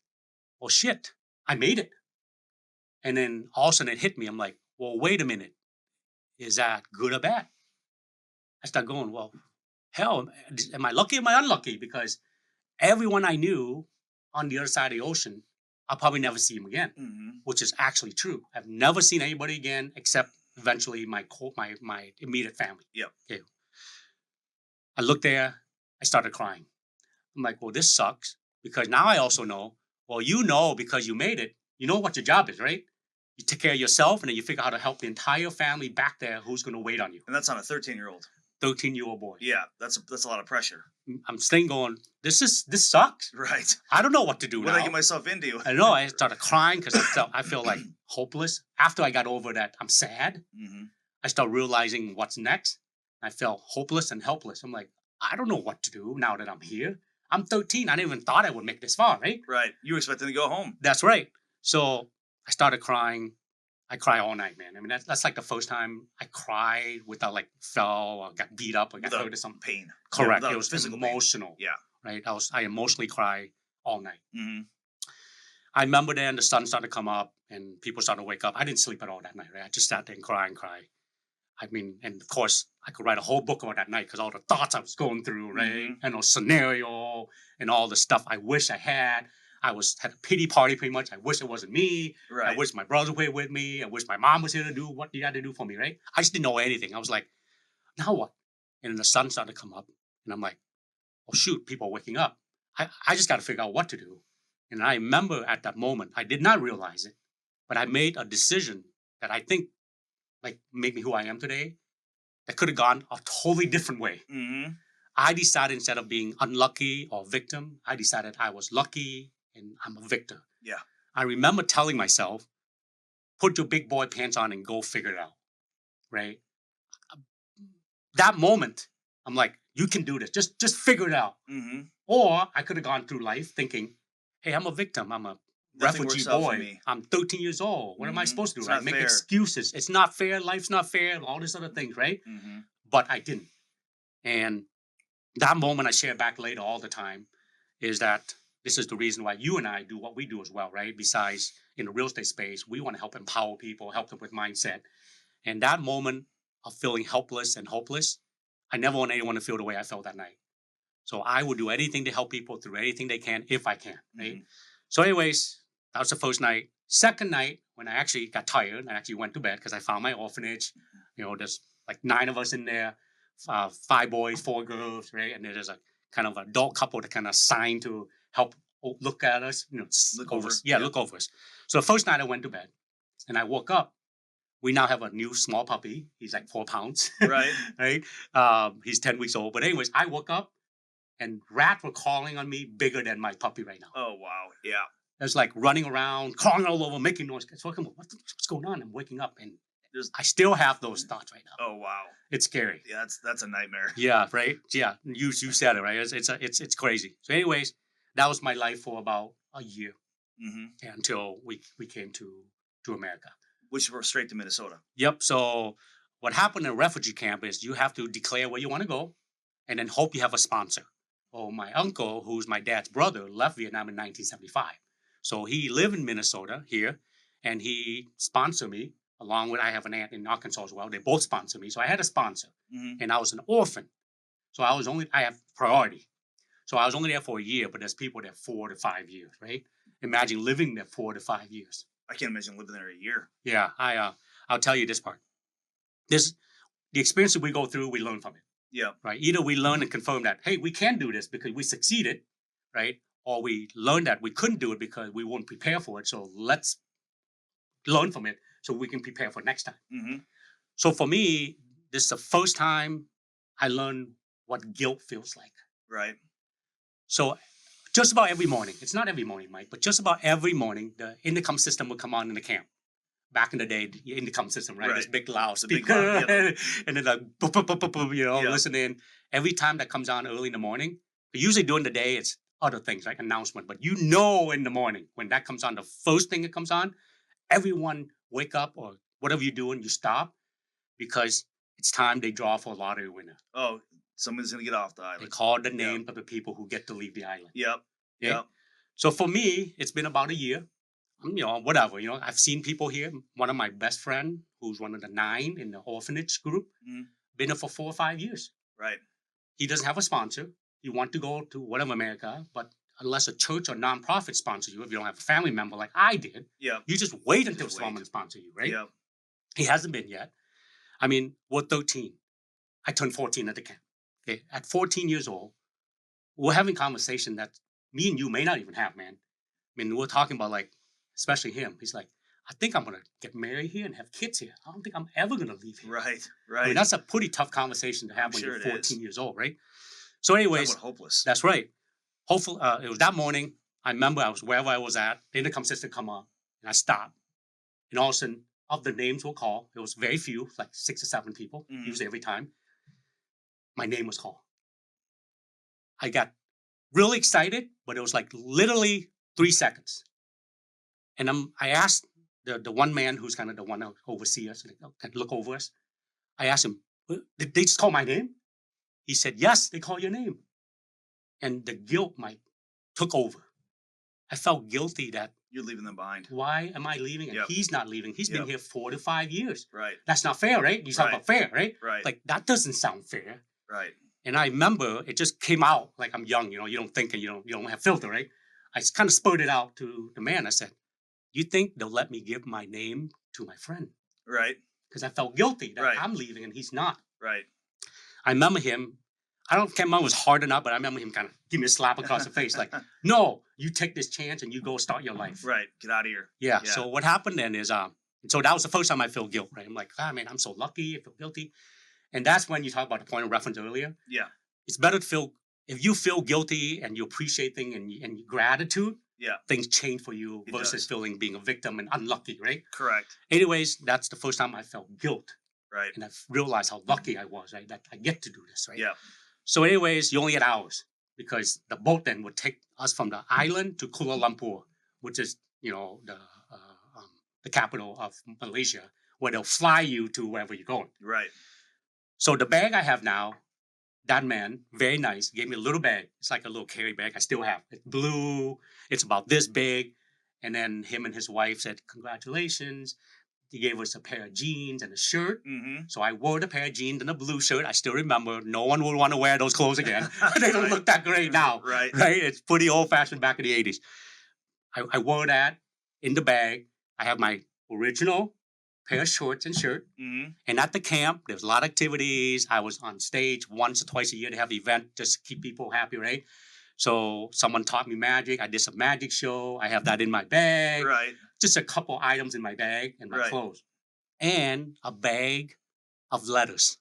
Speaker 2: well, shit, I made it. And then all of a sudden it hit me. I'm like, well, wait a minute. Is that good or bad? I start going, well, hell, am I lucky or am I unlucky? Because everyone I knew on the other side of the ocean, I'll probably never see him again,
Speaker 1: Mm-hmm.
Speaker 2: which is actually true. I've never seen anybody again except eventually my immediate family.
Speaker 1: Yep.
Speaker 2: Okay. I looked there. I started crying. I'm like, well, this sucks, because now I also know, well, you know, because you made it, you know what your job is, right? You take care of yourself, and then you figure out how to help the entire family back there who's going to wait on you.
Speaker 1: And that's on a 13-year-old.
Speaker 2: 13-year-old boy.
Speaker 1: Yeah, that's a lot of pressure.
Speaker 2: I'm staying going, this sucks.
Speaker 1: Right.
Speaker 2: I don't know what to do
Speaker 1: What
Speaker 2: now.
Speaker 1: did I get myself into?
Speaker 2: I know. I started crying because I feel like hopeless. After I got over that, I'm sad.
Speaker 1: Mm-hmm.
Speaker 2: I start realizing what's next. I felt hopeless and helpless. I'm like, I don't know what to do now that I'm here. I'm 13. I didn't even thought I would make this far, right?
Speaker 1: Right. You were expecting to go home.
Speaker 2: That's right. So I started crying. I cry all night, man. I mean, that's like the first time I cried without like fell or got beat up or got hurt or something.
Speaker 1: Pain.
Speaker 2: Correct.
Speaker 1: Yeah,
Speaker 2: it was
Speaker 1: physical
Speaker 2: emotional.
Speaker 1: Pain. Yeah.
Speaker 2: Right. I emotionally cry all night.
Speaker 1: Mm-hmm.
Speaker 2: I remember then the sun started to come up and people started to wake up. I didn't sleep at all that night, right? I just sat there and cry. I mean, and of course, I could write a whole book about that night because all the thoughts I was going through, right?
Speaker 1: Mm-hmm.
Speaker 2: And the scenario and all the stuff I wish I had. Had a pity party pretty much. I wish it wasn't me.
Speaker 1: Right.
Speaker 2: I wish my brother was with me. I wish my mom was here to do what you got to do for me, right? I just didn't know anything. I was like, now what? And then the sun started to come up. And I'm like, oh, shoot, people are waking up. I just got to figure out what to do. And I remember at that moment, I did not realize it, but I made a decision that I think like made me who I am today, that could have gone a totally different way.
Speaker 1: Mm-hmm.
Speaker 2: I decided instead of being unlucky or victim, I decided I was lucky and I'm a victor.
Speaker 1: Yeah.
Speaker 2: I remember telling myself, put your big boy pants on and go figure it out, right? That moment, I'm like, you can do this. Just figure it out.
Speaker 1: Mm-hmm.
Speaker 2: Or I could have gone through life thinking, hey, I'm a victim. I'm a
Speaker 1: Nothing
Speaker 2: refugee
Speaker 1: works out for
Speaker 2: boy.
Speaker 1: me.
Speaker 2: I'm 13 years old. What am I
Speaker 1: Mhm.
Speaker 2: supposed to do?
Speaker 1: It's
Speaker 2: Right?
Speaker 1: not
Speaker 2: Make
Speaker 1: fair.
Speaker 2: excuses. It's not fair. Life's not fair. All these other things, right?
Speaker 1: Mm-hmm.
Speaker 2: But I didn't. And that moment I share back later all the time is that this is the reason why you and I do what we do as well, right? Besides in the real estate space, we want to help empower people, help them with mindset. And that moment of feeling helpless and hopeless, I never want anyone to feel the way I felt that night. So I would do anything to help people through anything they can if I can, right?
Speaker 1: Mhm.
Speaker 2: So anyways, that was the first night. Second night, when I actually got tired and I actually went to bed because I found my orphanage. You know, there's like 9 of us in there, 5 boys, 4 girls, right? And there's a kind of adult couple that kind of assigned to help look at us, you know,
Speaker 1: Look over.
Speaker 2: us. Yeah, look over us. So the first night I went to bed and I woke up. We now have a new small puppy. He's like 4 pounds.
Speaker 1: Right.
Speaker 2: Right? He's 10 weeks old. But anyways, I woke up and rats were calling on me bigger than my puppy right now.
Speaker 1: Oh, wow. Yeah.
Speaker 2: It was like running around, crawling all over, making noise. So I'm like, what's going on? I'm waking up and I still have those thoughts right now.
Speaker 1: Oh, wow.
Speaker 2: It's scary.
Speaker 1: Yeah, that's a nightmare.
Speaker 2: Yeah, right. Yeah, you said it right. It's crazy. So, anyways, that was my life for about a year
Speaker 1: Mm-hmm.
Speaker 2: until we came to America.
Speaker 1: Which were straight to Minnesota.
Speaker 2: Yep. So what happened in a refugee camp is you have to declare where you want to go and then hope you have a sponsor. Well, my uncle, who's my dad's brother, left Vietnam in 1975. So he lived in Minnesota here, and he sponsored me, along with I have an aunt in Arkansas as well. They both sponsored me. So I had a sponsor,
Speaker 1: Mm-hmm.
Speaker 2: and I was an orphan. So I have priority. So I was only there for a year, but there's people there 4 to 5 years, right? Imagine living there 4 to 5 years.
Speaker 1: I can't imagine living there a year.
Speaker 2: Yeah, I'll tell you this part. The experience that we go through, we learn from it.
Speaker 1: Yeah.
Speaker 2: Right? Either we learn and confirm that, hey, we can do this because we succeeded, right? Or we learn that we couldn't do it because we weren't prepared for it. So let's learn from it so we can prepare for next time.
Speaker 1: Mm-hmm.
Speaker 2: So for me, this is the first time I learned what guilt feels like.
Speaker 1: Right.
Speaker 2: So just about every morning, it's not every morning, Mike, but just about every morning, the intercom system would come on in the camp. Back in the day, the intercom system, right? This big loud speaker, and then like, boop, boop, boop, boop, boop, listening. Every time that comes on early in the morning, but usually during the day, it's other things like announcement. But in the morning, when that comes on, the first thing that comes on, everyone wake up or whatever you're doing, you stop because it's time they draw for a lottery winner.
Speaker 1: Oh, someone's going to get off the island.
Speaker 2: They call the names of the people who get to leave the island.
Speaker 1: Yep.
Speaker 2: Okay?
Speaker 1: Yep.
Speaker 2: So for me, it's been about a year. Whatever. I've seen people here. One of my best friend, who's one of the 9 in the orphanage group, been there for 4 or 5 years.
Speaker 1: Right.
Speaker 2: He doesn't have a sponsor. You want to go to whatever America, but unless a church or nonprofit sponsors you, if you don't have a family member like I did, you just wait until someone sponsors you, right?
Speaker 1: Yep.
Speaker 2: He hasn't been yet. I mean, we're 13. I turned 14 at the camp. Okay? At 14 years old, we're having conversation that me and you may not even have, man. I mean, we're talking about like, especially him. He's like, I think I'm going to get married here and have kids here. I don't think I'm ever going to leave here.
Speaker 1: Right.
Speaker 2: I mean, that's a pretty tough conversation to have when you're 14 years old, right? So anyways,
Speaker 1: hopeless.
Speaker 2: That's right. Hopefully, it was that morning. I remember I was wherever I was at. The intercom system come on, and I stopped. And all of a sudden, of the names we'll call, it was very few, like 6 or 7 people, usually every time. My name was called. I got really excited, but it was like literally 3 seconds. And I asked the one man who's kind of the one that oversees us, kind of look over us. I asked him, did they just call my name? He said, yes, they call your name. And the guilt, Mike, took over. I felt guilty that
Speaker 1: you're leaving them behind.
Speaker 2: Why am I leaving and he's not leaving? He's been here 4 to 5 years.
Speaker 1: Right.
Speaker 2: That's not fair, right? You talk about fair, right?
Speaker 1: Right.
Speaker 2: Like, that doesn't sound fair.
Speaker 1: Right.
Speaker 2: And I remember it just came out like I'm young, you don't think and you don't have filter, right? I kind of spurted out to the man. I said, you think they'll let me give my name to my friend?
Speaker 1: Right.
Speaker 2: Because I felt guilty that I'm leaving and he's not.
Speaker 1: Right.
Speaker 2: I remember him. Can't remember it was hard or not, but I remember him kind of give me a slap across the face, like, no, you take this chance and you go start your life.
Speaker 1: Right. Get out of here.
Speaker 2: Yeah. So what happened then is, so that was the first time I feel guilt, right? I'm like, man, I'm so lucky. I feel guilty. And that's when you talk about the point of reference earlier.
Speaker 1: Yeah.
Speaker 2: It's better to feel, if you feel guilty and you appreciate things and gratitude, things change for you versus feeling being a victim and unlucky, right?
Speaker 1: Correct.
Speaker 2: Anyways, that's the first time I felt guilt.
Speaker 1: Right.
Speaker 2: And I realized how lucky I was, right? That I get to do this, right?
Speaker 1: Yeah.
Speaker 2: So anyways, you only get hours because the boat then would take us from the island to Kuala Lumpur, which is, the capital of Malaysia, where they'll fly you to wherever you're going.
Speaker 1: Right.
Speaker 2: So the bag I have now, that man, very nice, gave me a little bag. It's like a little carry bag I still have. It's blue. It's about this big. And then him and his wife said, congratulations. He gave us a pair of jeans and a shirt. Mm-hmm. So I wore the pair of jeans and a blue shirt. I still remember. No one would want to wear those clothes again. They don't look that great now.
Speaker 1: Right.
Speaker 2: It's pretty old-fashioned back in the 80s. I wore that in the bag. I have my original pair of shorts and shirt. Mm-hmm. And at the camp, there's a lot of activities. I was on stage once or twice a year to have an event just to keep people happy, right? So someone taught me magic. I did some magic show. I have that in my bag.
Speaker 1: Right.
Speaker 2: Just a couple items in my bag and my clothes. And a bag of letters.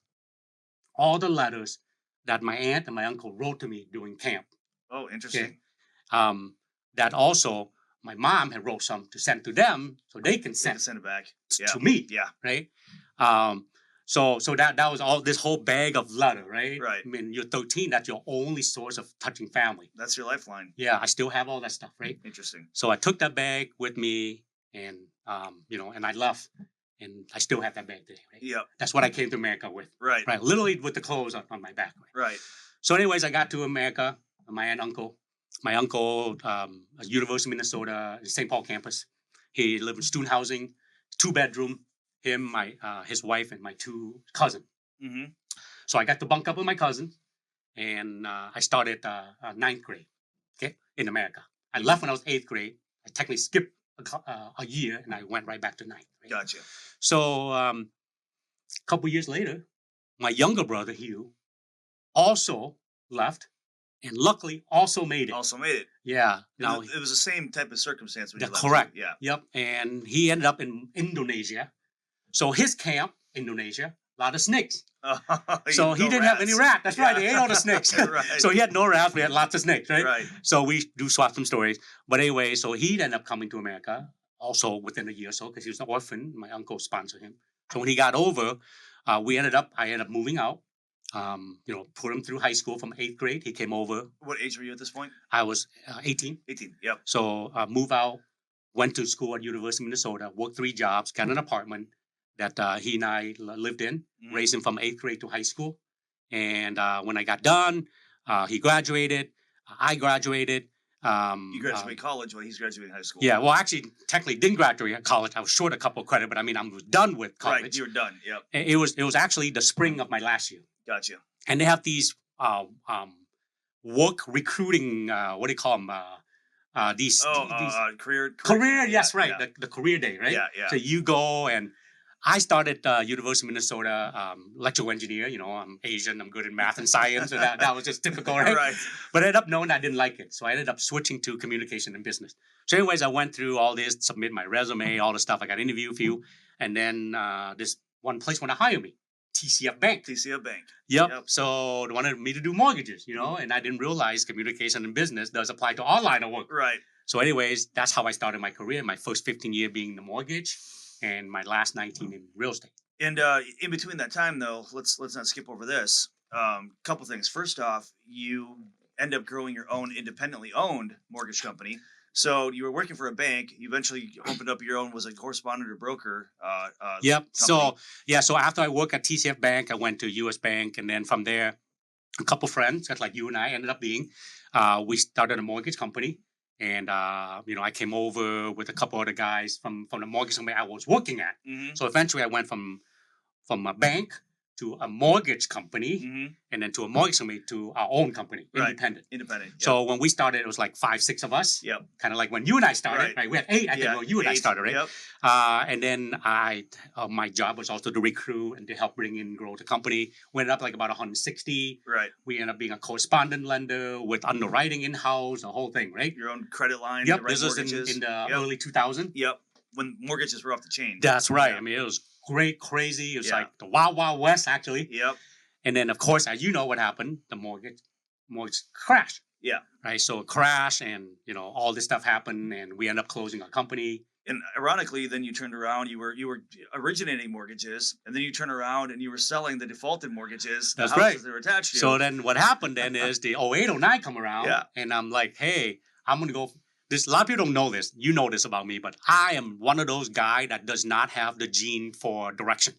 Speaker 2: All the letters that my aunt and my uncle wrote to me during camp.
Speaker 1: Oh, interesting.
Speaker 2: Okay? That also, my mom had wrote some to send to them so they can send
Speaker 1: it back
Speaker 2: to me.
Speaker 1: Yeah.
Speaker 2: Right? So that was all this whole bag of letter, right?
Speaker 1: Right.
Speaker 2: I mean, you're 13. That's your only source of touching family.
Speaker 1: That's your lifeline.
Speaker 2: Yeah, I still have all that stuff, right?
Speaker 1: Interesting.
Speaker 2: So I took that bag with me, and and I left, and I still have that bag today, right?
Speaker 1: Yep.
Speaker 2: That's what I came to America with,
Speaker 1: Right.
Speaker 2: right? Literally with the clothes on my back, right?
Speaker 1: Right.
Speaker 2: So, anyways, I got to America. My uncle, University of Minnesota, St. Paul campus. He lived in student housing, 2-bedroom. Him, his wife, and my 2 cousins.
Speaker 1: Mm-hmm.
Speaker 2: So I got to bunk up with my cousin, and I started 9th grade, okay, in America. I left when I was 8th grade. I technically skipped a year, and I went right back to 9th. Right?
Speaker 1: Gotcha.
Speaker 2: So a couple years later, my younger brother, Hugh, also left, and luckily also made it.
Speaker 1: Also made it.
Speaker 2: Yeah.
Speaker 1: Now it was the same type of circumstance when you left.
Speaker 2: Correct.
Speaker 1: Yeah.
Speaker 2: Yep. And he ended up in Indonesia. So his camp, Indonesia, a lot of snakes. So he didn't have any rats. That's right. They ate all the snakes.
Speaker 1: Right.
Speaker 2: So he had no rats. We had lots of snakes, right?
Speaker 1: Right.
Speaker 2: So we do swap some stories. But anyway, so he ended up coming to America also within a year or so because he was an orphan. My uncle sponsored him. So when he got over, I ended up moving out. Put him through high school from 8th grade. He came over.
Speaker 1: What age were you at this point?
Speaker 2: I was 18.
Speaker 1: 18. Yep.
Speaker 2: So move out, went to school at University of Minnesota, worked 3 jobs, got an apartment that he and I lived in, raised him from 8th grade to high school. And when I got done, he graduated. I graduated.
Speaker 1: You graduated college while he's graduating high school.
Speaker 2: Yeah, well, actually, technically didn't graduate college. I was short a couple of credit, but I mean, I was done with college.
Speaker 1: Right, you were done. Yep.
Speaker 2: And it was actually the spring of my last year.
Speaker 1: Gotcha.
Speaker 2: And they have these work recruiting, what do you call them? These career. Yes, right. Yeah. The career day, right?
Speaker 1: Yeah, yeah.
Speaker 2: So you go, and I started University of Minnesota electrical engineer. I'm Asian. I'm good in math and science, and that was just typical, right?
Speaker 1: Right.
Speaker 2: But I ended up knowing I didn't like it, so I ended up switching to communication and business. So, anyways, I went through all this, submit my resume, all the stuff. I got an interview with you, and then this one place want to hire me. TCF Bank.
Speaker 1: TCF Bank.
Speaker 2: Yep. So they wanted me to do mortgages, and I didn't realize communication and business does apply to all line of work.
Speaker 1: Right.
Speaker 2: So anyways, that's how I started my career. My first 15 year being the mortgage and my last 19 in real estate.
Speaker 1: And in between that time, though, let's not skip over this. Couple things. First off, you end up growing your own independently owned mortgage company. So you were working for a bank. You eventually opened up your own, was a correspondent or broker.
Speaker 2: Yep.
Speaker 1: Company.
Speaker 2: So after I worked at TCF Bank, I went to US Bank, and then from there, a couple friends, just like you and I, ended up being. We started a mortgage company, and I came over with a couple other guys from the mortgage company I was working at.
Speaker 1: Mm-hmm.
Speaker 2: So eventually, I went from a bank to a mortgage company,
Speaker 1: Mm-hmm.
Speaker 2: and then to a mortgage company to our own company,
Speaker 1: Right.
Speaker 2: independent.
Speaker 1: Independent. Yep.
Speaker 2: So when we started, it was like 5-6 of us.
Speaker 1: Yep.
Speaker 2: Kind of like when you and I started,
Speaker 1: Right.
Speaker 2: right? We had 8, I think, when you and I
Speaker 1: 8,
Speaker 2: started, right?
Speaker 1: Yep.
Speaker 2: And then my job was also to recruit and to help bring in and grow the company. We ended up like about 160.
Speaker 1: Right.
Speaker 2: We ended up being a correspondent lender with underwriting in-house, the whole thing, right?
Speaker 1: Your own credit line.
Speaker 2: Yep,
Speaker 1: Right
Speaker 2: this was
Speaker 1: mortgages.
Speaker 2: in the
Speaker 1: Yep.
Speaker 2: early 2000s.
Speaker 1: Yep. When mortgages were off the chain.
Speaker 2: That's right.
Speaker 1: Yeah.
Speaker 2: I mean, it was great, crazy. It was
Speaker 1: Yeah.
Speaker 2: like the Wild Wild West, actually.
Speaker 1: Yep.
Speaker 2: And then, of course, as you know what happened, the mortgage crashed.
Speaker 1: Yeah.
Speaker 2: Right. So it crashed, and all this stuff happened, and we ended up closing our company.
Speaker 1: And ironically, then you turned around. You were originating mortgages, and then you turn around and you were selling the defaulted mortgages. The
Speaker 2: That's
Speaker 1: houses
Speaker 2: right.
Speaker 1: they were attached to.
Speaker 2: So then what happened then is the 08, 09 come around,
Speaker 1: Yeah.
Speaker 2: and I'm like, hey, I'm going to go. A lot of people don't know this. You know this about me, but I am one of those guys that does not have the gene for direction.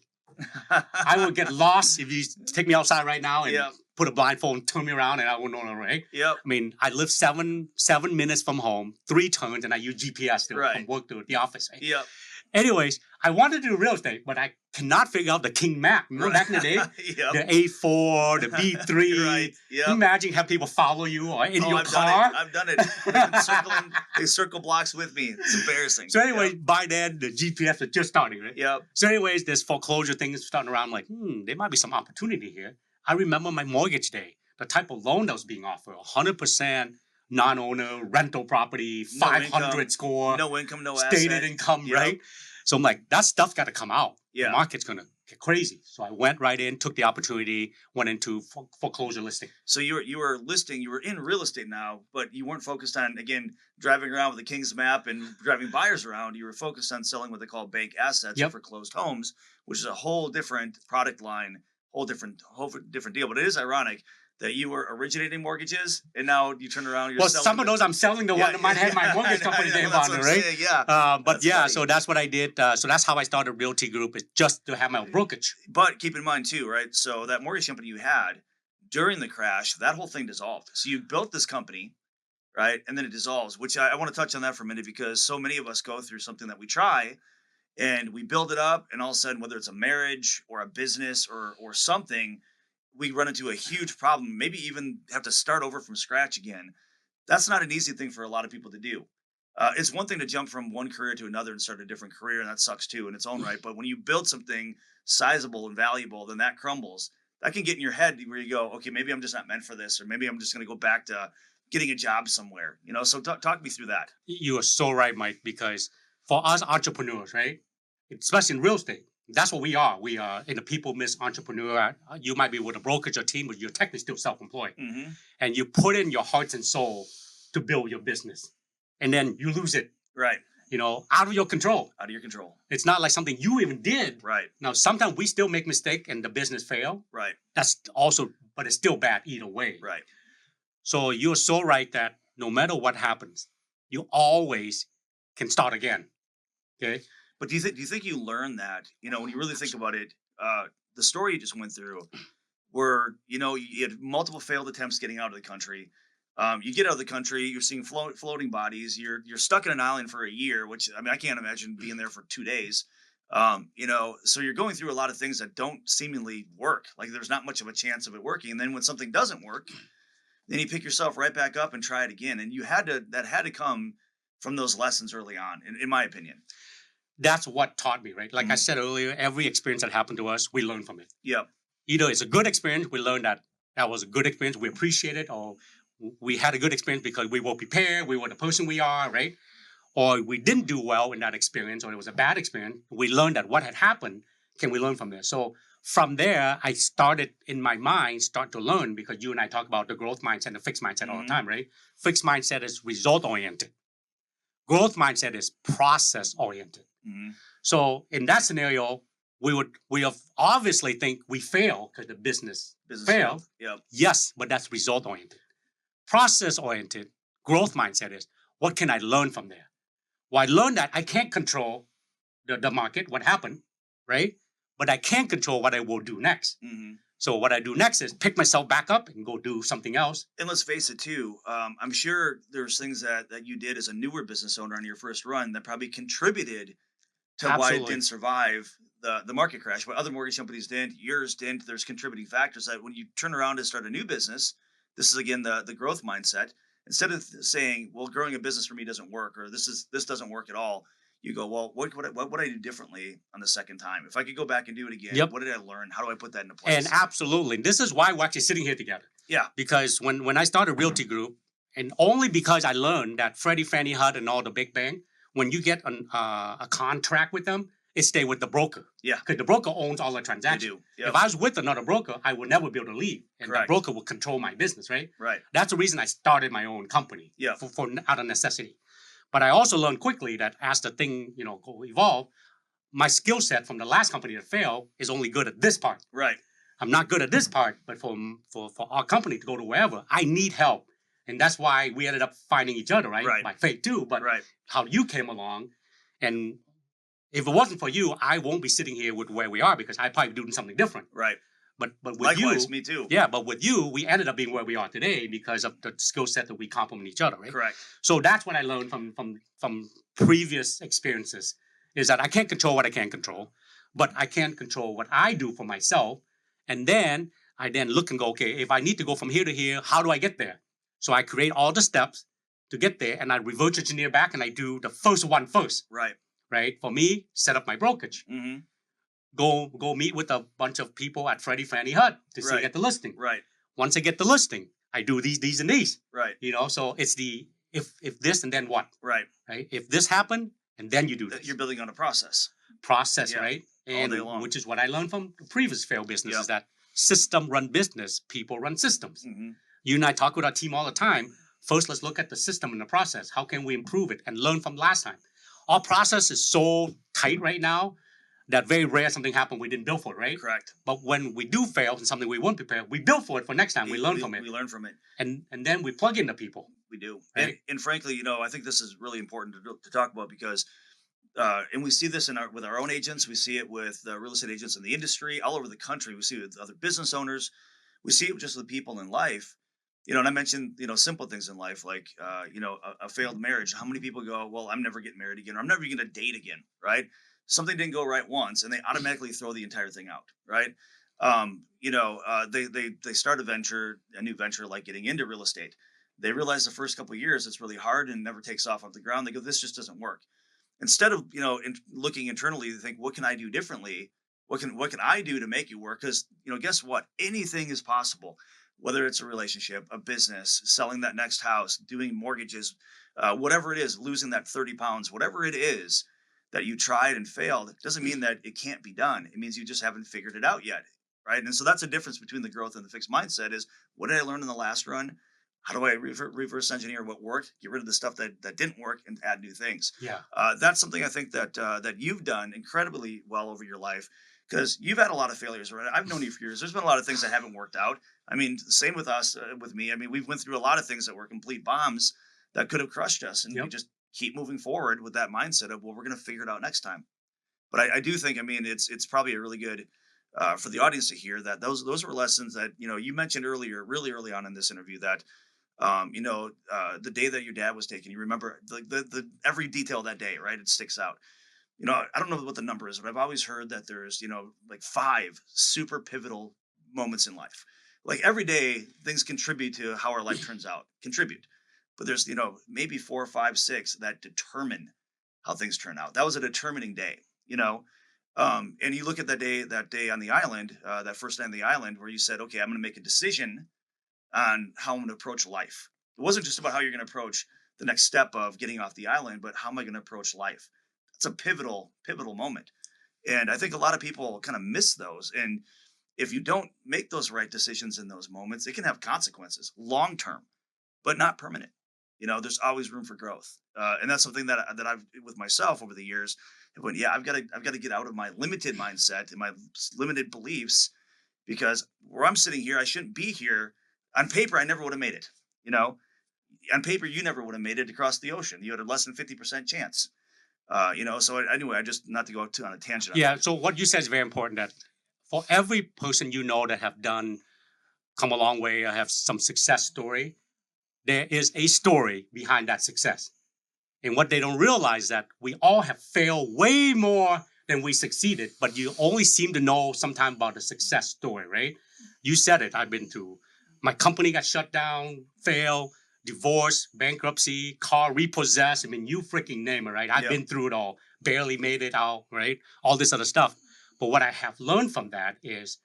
Speaker 2: I will get lost if you take me outside right now and
Speaker 1: Yep.
Speaker 2: put a blindfold and turn me around, and I won't know the way.
Speaker 1: Yep.
Speaker 2: I mean, I live 7 minutes from home, 3 turns, and I use GPS to
Speaker 1: Right.
Speaker 2: from work to the office. Right?
Speaker 1: Yep.
Speaker 2: Anyways, I wanted to do real estate, but I cannot figure out the King Map. Remember back in the day?
Speaker 1: Yep.
Speaker 2: The A4, the B3.
Speaker 1: Right. Yep.
Speaker 2: Imagine have people follow you or in your
Speaker 1: I've
Speaker 2: car.
Speaker 1: done it. I've been they circle blocks with me. It's embarrassing.
Speaker 2: So anyway,
Speaker 1: Yep.
Speaker 2: by then, the GPS was just starting, right?
Speaker 1: Yep.
Speaker 2: So anyways, this foreclosure thing is starting around. I'm like, there might be some opportunity here. I remember my mortgage day, the type of loan that was being offered, 100% non-owner, rental property,
Speaker 1: No
Speaker 2: 500
Speaker 1: income,
Speaker 2: score,
Speaker 1: No income, no
Speaker 2: stated
Speaker 1: asset.
Speaker 2: income,
Speaker 1: Yep.
Speaker 2: right? So I'm like, that stuff's got to come out.
Speaker 1: Yeah.
Speaker 2: The market's going to crazy. So I went right in, took the opportunity, went into foreclosure listing.
Speaker 1: So you were listing, you were in real estate now, but you weren't focused on, again, driving around with the King's map and driving buyers around. You were focused on selling what they call bank assets
Speaker 2: Yep.
Speaker 1: for closed homes, which is a whole different product line, whole different deal. But it is ironic that you were originating mortgages and now you turn around. You're
Speaker 2: Well,
Speaker 1: selling
Speaker 2: some of those I'm selling the one that might have my mortgage company name on it, right?
Speaker 1: Yeah.
Speaker 2: But
Speaker 1: That's
Speaker 2: yeah,
Speaker 1: funny.
Speaker 2: so that's what I did. So that's how I started Realty Group, is just to have my own brokerage.
Speaker 1: But keep in mind too, right? So that mortgage company you had during the crash, that whole thing dissolved. So you built this company, right? And then it dissolves, which I want to touch on that for a minute because so many of us go through something that we try and we build it up, and all of a sudden, whether it's a marriage or a business or something, we run into a huge problem, maybe even have to start over from scratch again. That's not an easy thing for a lot of people to do. It's one thing to jump from one career to another and start a different career, and that sucks too in its own right. But when you build something sizable and valuable, then that crumbles. That can get in your head where you go, okay, maybe I'm just not meant for this, or maybe I'm just going to go back to getting a job somewhere. So talk me through that.
Speaker 2: You are so right, Mike, because for us entrepreneurs, right, especially in real estate, that's what we are. We are in the people miss entrepreneur. You might be with a brokerage or team, but you're technically still self-employed.
Speaker 1: Mm-hmm.
Speaker 2: And you put in your heart and soul to build your business. And then you lose it,
Speaker 1: Right.
Speaker 2: Out of your control.
Speaker 1: Out of your control.
Speaker 2: It's not like something you even did.
Speaker 1: Right.
Speaker 2: Now, sometimes we still make mistake and the business fail.
Speaker 1: Right.
Speaker 2: That's also, but it's still bad either way.
Speaker 1: Right.
Speaker 2: So you're so right that no matter what happens, you always can start again. Okay.
Speaker 1: But do you think you learned that? When you really think about it, the story you just went through, where you had multiple failed attempts getting out of the country. You get out of the country, you're seeing floating bodies. You're stuck in an island for a year, which I can't imagine being there for 2 days. So you're going through a lot of things that don't seemingly work. Like there's not much of a chance of it working. And then when something doesn't work, then you pick yourself right back up and try it again. And that had to come from those lessons early on, in my opinion.
Speaker 2: That's what taught me, right? Like I said earlier, every experience that happened to us, we learn from it.
Speaker 1: Yep.
Speaker 2: Either it's a good experience, we learn that was a good experience, we appreciate it, or we had a good experience because we were prepared, we were the person we are, right? Or we didn't do well in that experience, or it was a bad experience. We learned that what had happened, can we learn from this? So from there, I started in my mind, start to learn, because you and I talk about the growth mindset and the fixed mindset all the time, right? Fixed mindset is result-oriented. Growth mindset is process-oriented.
Speaker 1: Mm-hmm.
Speaker 2: So in that scenario, we obviously think we fail because the business failed.
Speaker 1: Yep.
Speaker 2: Yes, but that's result-oriented. Process-oriented growth mindset is, what can I learn from there? Well, I learned that I can't control the market, what happened, right? But I can control what I will do next.
Speaker 1: Mm-hmm.
Speaker 2: So what I do next is pick myself back up and go do something else.
Speaker 1: And let's face it too, I'm sure there's things that you did as a newer business owner on your first run that probably contributed to why it didn't survive the market crash. But other mortgage companies didn't, yours didn't. There's contributing factors that when you turn around and start a new business, this is again the growth mindset. Instead of saying, well, growing a business for me doesn't work, or this doesn't work at all, you go, well, what would I do differently on the second time? If I could go back and do it again, What did I learn? How do I put that into place?
Speaker 2: And absolutely. This is why we're actually sitting here together.
Speaker 1: Yeah.
Speaker 2: Because when I started Realty Group, and only because I learned that Freddie, Fannie, HUD, and all the big bang, when you get a contract with them, it stay with the broker.
Speaker 1: Yeah.
Speaker 2: Because the broker owns all the transactions.
Speaker 1: They do. Yep.
Speaker 2: If I was with another broker, I would never be able to leave. And
Speaker 1: Correct.
Speaker 2: the broker would control my business, right?
Speaker 1: Right.
Speaker 2: That's the reason I started my own company.
Speaker 1: Yeah.
Speaker 2: For out of necessity. But I also learned quickly that as the thing, go evolve, my skill set from the last company that failed is only good at this part.
Speaker 1: Right.
Speaker 2: I'm not good at this part, but for our company to go to wherever, I need help. And that's why we ended up finding each other, right?
Speaker 1: Right.
Speaker 2: By fate too, but
Speaker 1: Right.
Speaker 2: how you came along. And if it wasn't for you, I won't be sitting here with where we are, because I'd probably be doing something different.
Speaker 1: Right.
Speaker 2: But with
Speaker 1: Likewise,
Speaker 2: you,
Speaker 1: me too.
Speaker 2: yeah, but with you, we ended up being where we are today because of the skill set that we complement each other, right?
Speaker 1: Correct.
Speaker 2: So that's what I learned from previous experiences, is that I can't control what I can't control, but I can control what I do for myself. And then I look and go, okay, if I need to go from here to here, how do I get there? So I create all the steps to get there, and I reverse engineer back, and I do the first one first.
Speaker 1: Right.
Speaker 2: Right? For me, set up my brokerage.
Speaker 1: Mm-hmm.
Speaker 2: Go meet with a bunch of people at Freddie, Fannie, HUD to see get the listing.
Speaker 1: Right.
Speaker 2: Once I get the listing, I do these, and these.
Speaker 1: Right.
Speaker 2: So it's the if this and then what.
Speaker 1: Right.
Speaker 2: Right. If this happened, and then you do this.
Speaker 1: You're building on a process.
Speaker 2: Process, right? And
Speaker 1: day long.
Speaker 2: which is what I learned from the previous failed business
Speaker 1: Yep.
Speaker 2: is that system run business, people run systems.
Speaker 1: Mhm.
Speaker 2: You and I talk with our team all the time. First, let's look at the system and the process. How can we improve it and learn from last time? Our process is so tight right now that very rare something happened we didn't build for it, right?
Speaker 1: Correct.
Speaker 2: But when we do fail and something we weren't prepared, we build for it for next time. We learn from it.
Speaker 1: We learn from it.
Speaker 2: And then we plug in the people.
Speaker 1: We do.
Speaker 2: Right.
Speaker 1: And frankly, I think this is really important to talk about because, and we see this with our own agents. We see it with real estate agents in the industry all over the country. We see it with other business owners. We see it just with people in life. And I mentioned, simple things in life like, a failed marriage. How many people go, well, I'm never getting married again, or I'm never going to date again, right? Something didn't go right once, and they automatically throw the entire thing out, right? They start a new venture like getting into real estate. They realize the first couple of years it's really hard and never takes off the ground. They go, this just doesn't work. Instead of looking internally, they think, what can I do differently? What can I do to make it work? Because guess what? Anything is possible. Whether it's a relationship, a business, selling that next house, doing mortgages, whatever it is, losing that 30 pounds, whatever it is that you tried and failed, doesn't mean that it can't be done. It means you just haven't figured it out yet, right? And so that's the difference between the growth and the fixed mindset is, what did I learn in the last run? How do I reverse engineer what worked, get rid of the stuff that didn't work, and add new things?
Speaker 2: Yeah.
Speaker 1: That's something I think that you've done incredibly well over your life, because you've had a lot of failures, right? I've known you for years. There's been a lot of things that haven't worked out. I mean, same with us, with me. I mean, we've went through a lot of things that were complete bombs that could have crushed us, and we just keep moving forward with that mindset of, well, we're going to figure it out next time. But I do think, I mean, it's probably a really good for the audience to hear that those were lessons that you mentioned earlier, really early on in this interview, that the day that your dad was taken, you remember the every detail of that day, right? It sticks out. I don't know what the number is, but I've always heard that there's, like 5 super pivotal moments in life. Like every day, things contribute to how our life turns out, but there's, maybe 4, 5, 6 that determine how things turn out. That was a determining day, and you look at that day on the island, that first day on the island where you said, okay, I'm going to make a decision on how I'm going to approach life. It wasn't just about how you're going to approach the next step of getting off the island, but how am I going to approach life? It's a pivotal moment. And I think a lot of people kind of miss those. And if you don't make those right decisions in those moments, it can have consequences long term, but not permanent. There's always room for growth. And that's something that I've, with myself over the years, have went, yeah, I've got to get out of my limited mindset and my limited beliefs, because where I'm sitting here, I shouldn't be here. On paper, I never would have made it. On paper, you never would have made it across the ocean. You had a less than 50% chance. So anyway, I just, not to go too on a tangent.
Speaker 2: Yeah. So what you said is very important, that for every person that have come a long way or have some success story, there is a story behind that success. And what they don't realize that we all have failed way more than we succeeded, but you only seem to know sometime about the success story, right? You said it. I've been through. My company got shut down, failed, divorce, bankruptcy, car repossessed. I mean, you freaking name it, right? I've been through it all. Barely made it out, right? All this other stuff. But what I have learned from that is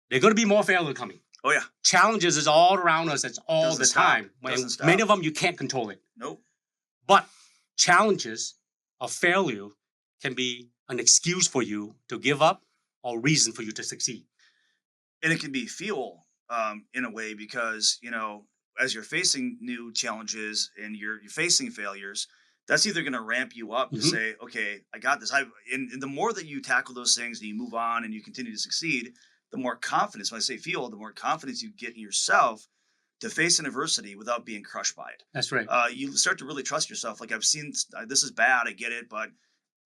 Speaker 2: there are going to be more failure coming.
Speaker 1: Oh, yeah.
Speaker 2: Challenges is all around us. It's all the time.
Speaker 1: Doesn't stop.
Speaker 2: Many of them you can't control it.
Speaker 1: Nope.
Speaker 2: But challenges or failure can be an excuse for you to give up or reason for you to succeed.
Speaker 1: And it can be fuel in a way, because, as you're facing new challenges and you're facing failures, that's either going to ramp you up to say, okay, I got this. And the more that you tackle those things and you move on and you continue to succeed, the more confidence, when I say fuel, the more confidence you get in yourself to face an adversity without being crushed by it.
Speaker 2: That's right.
Speaker 1: You start to really trust yourself. Like, I've seen, this is bad, I get it, but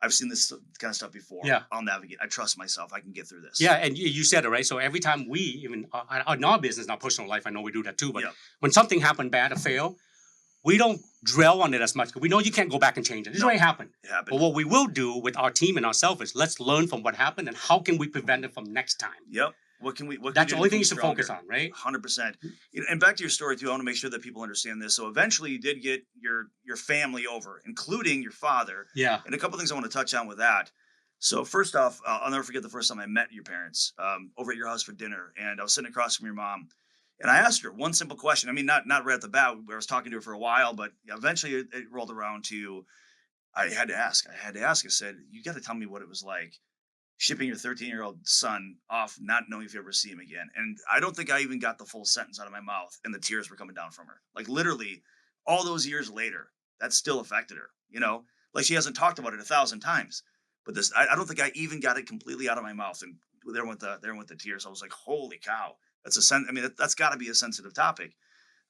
Speaker 1: I've seen this kind of stuff before.
Speaker 2: Yeah.
Speaker 1: I'll navigate. I trust myself. I can get through this.
Speaker 2: Yeah, and you said it, right? So every time we, even in our business, not personal life, I know we do that too, but when something happened bad or fail, we don't dwell on it as much. We know you can't go back and change it. This is what happened.
Speaker 1: It happened.
Speaker 2: But what we will do with our team and ourselves is let's learn from what happened and how can we prevent it from next time.
Speaker 1: Yep. What can we?
Speaker 2: That's the only thing you should focus on, right?
Speaker 1: 100%. And back to your story too. I want to make sure that people understand this. So eventually, you did get your family over, including your father.
Speaker 2: Yeah.
Speaker 1: And a couple things I want to touch on with that. So first off, I'll never forget the first time I met your parents over at your house for dinner, and I was sitting across from your mom, and I asked her one simple question. I mean, not right at the bat. I was talking to her for a while, but eventually it rolled around to I had to ask. I said, "You got to tell me what it was like shipping your 13-year-old son off, not knowing if you ever see him again. And I don't think I even got the full sentence out of my mouth, and the tears were coming down from her. Like literally, all those years later, that still affected her. Like she hasn't talked about it 1,000 times, but this, I don't think I even got it completely out of my mouth. And there went the tears. I was like, holy cow, I mean, that's got to be a sensitive topic.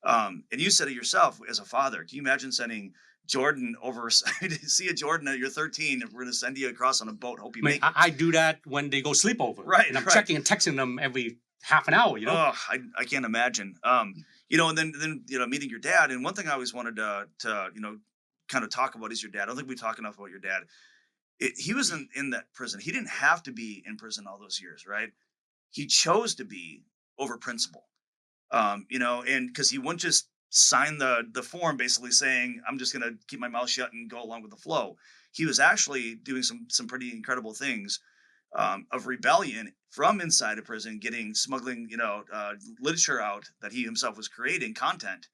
Speaker 1: And you said it yourself as a father. Can you imagine sending Jordan over to see a Jordan at you're 13 and we're going to send you across on a boat? Hope you
Speaker 2: I mean,
Speaker 1: make it.
Speaker 2: I do that when they go sleepover.
Speaker 1: Right,
Speaker 2: And I'm
Speaker 1: right.
Speaker 2: checking and texting them every half an hour,
Speaker 1: Oh, I can't imagine. And then meeting your dad. And one thing I always wanted to kind of talk about is your dad. I don't think we talk enough about your dad. He was in that prison. He didn't have to be in prison all those years, right? He chose to be over principle. And because he wouldn't just sign the form basically saying, I'm just going to keep my mouth shut and go along with the flow. He was actually doing some pretty incredible things of rebellion from inside of prison, smuggling, literature out that he himself was creating, content.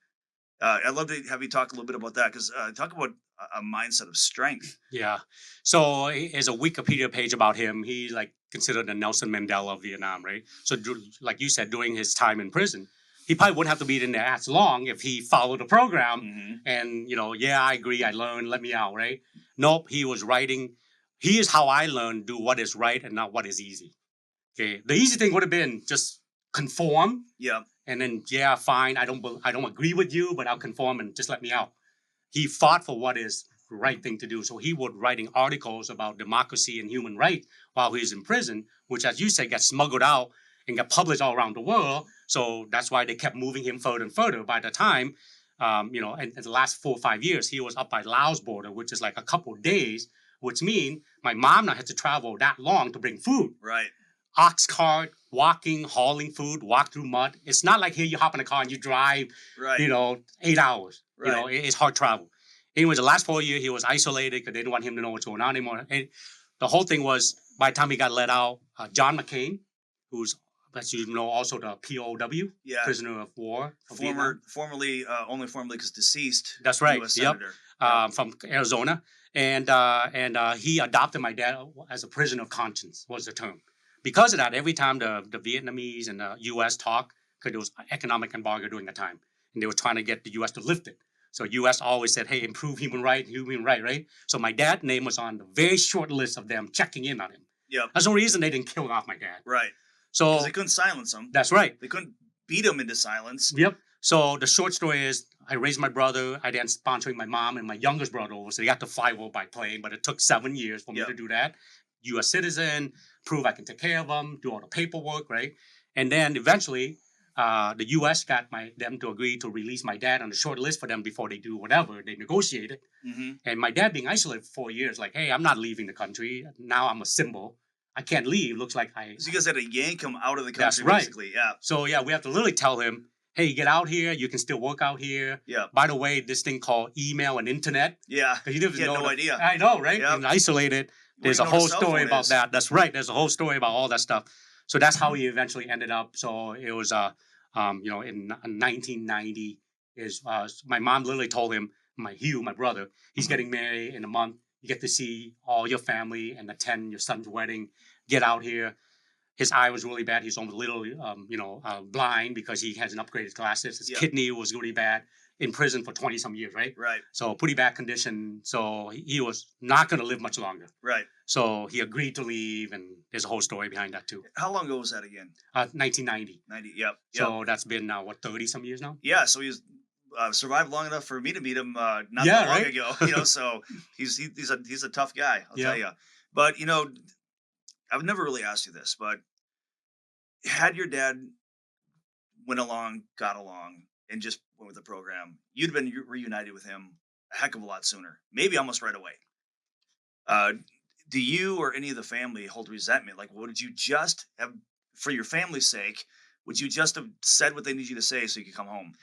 Speaker 1: I'd love to have you talk a little bit about that, because talk about a mindset of strength.
Speaker 2: Yeah. So there's a Wikipedia page about him. He's like considered the Nelson Mandela of Vietnam, right? So like you said, during his time in prison, he probably wouldn't have to be in there as long if he followed the program.
Speaker 1: Mm-hmm.
Speaker 2: And, I agree, I learned, let me out, right? Nope, he was writing. Here's how I learned, do what is right and not what is easy. Okay. The easy thing would have been just conform.
Speaker 1: Yeah.
Speaker 2: And then, fine, I don't agree with you, but I'll conform and just let me out. He fought for what is the right thing to do. So he was writing articles about democracy and human rights while he was in prison, which, as you said, got smuggled out and got published all around the world. So that's why they kept moving him further and further. By the time, and in the last 4 or 5 years, he was up by Laos border, which is like a couple of days, which means my mom now had to travel that long to bring food.
Speaker 1: Right.
Speaker 2: Ox cart, walking, hauling food, walk through mud. It's not like here you hop in a car and you drive,
Speaker 1: Right.
Speaker 2: 8 hours.
Speaker 1: Right.
Speaker 2: It's hard travel. Anyways, the last 4 years, he was isolated because they didn't want him to know what's going on anymore. And the whole thing was, by the time he got let out, John McCain, who's, as you know, also the POW, prisoner of war.
Speaker 1: Formerly because deceased.
Speaker 2: That's right.
Speaker 1: US Senator.
Speaker 2: From Arizona. And he adopted my dad as a prisoner of conscience, was the term. Because of that, every time the Vietnamese and the U.S. talk, because there was economic embargo during the time, and they were trying to get the U.S. to lift it. So U.S. always said, hey, improve human right, right? So my dad's name was on the very short list of them checking in on him.
Speaker 1: Yep.
Speaker 2: That's the reason they didn't kill off my dad.
Speaker 1: Right.
Speaker 2: So
Speaker 1: because they couldn't silence him.
Speaker 2: That's right.
Speaker 1: They couldn't beat him into silence.
Speaker 2: Yep. So the short story is, I raised my brother. I then sponsoring my mom and my youngest brother over. So they got to fly over by plane, but it took 7 years for me to do that. U.S. citizen, prove I can take care of them, do all the paperwork, right? And then eventually, the U.S. got them to agree to release my dad on the short list for them before they do whatever. They negotiated. Mm-hmm. And my dad being isolated for 4 years, like, hey, I'm not leaving the country. Now I'm a symbol. I can't leave. Looks like So
Speaker 1: you guys had to yank him out of the country,
Speaker 2: that's right.
Speaker 1: basically. Yeah.
Speaker 2: So, we have to literally tell him, hey, get out here. You can still work out here.
Speaker 1: Yeah.
Speaker 2: By the way, this thing called email and internet.
Speaker 1: Yeah.
Speaker 2: He didn't
Speaker 1: had no idea.
Speaker 2: I know, right?
Speaker 1: Yep.
Speaker 2: And isolated. There's a whole story about that. That's right. There's a whole story about all that stuff. So that's how he eventually ended up. So it was, in 1990, my mom literally told him, my brother, he's getting married in a month. You get to see all your family and attend your son's wedding. Get out here. His eye was really bad. He's almost a little, blind because he hasn't upgraded glasses. His kidney was really bad. In prison for 20 some years, right?
Speaker 1: Right.
Speaker 2: So pretty bad condition. So he was not going to live much longer.
Speaker 1: Right.
Speaker 2: So he agreed to leave, and there's a whole story behind that too.
Speaker 1: How long ago was that again?
Speaker 2: 1990.
Speaker 1: 90. Yep.
Speaker 2: So that's been now 30 some years now.
Speaker 1: Yeah. So he's survived long enough for me to meet him not that long ago. So he's a tough guy. I'll tell you. But I've never really asked you this, but had your dad got along, and just went with the program, you'd have been reunited with him a heck of a lot sooner, maybe almost right away. Do you or any of the family hold resentment? Like, would you just have, for your family's sake, would you just have said what they need you to say so you could come home?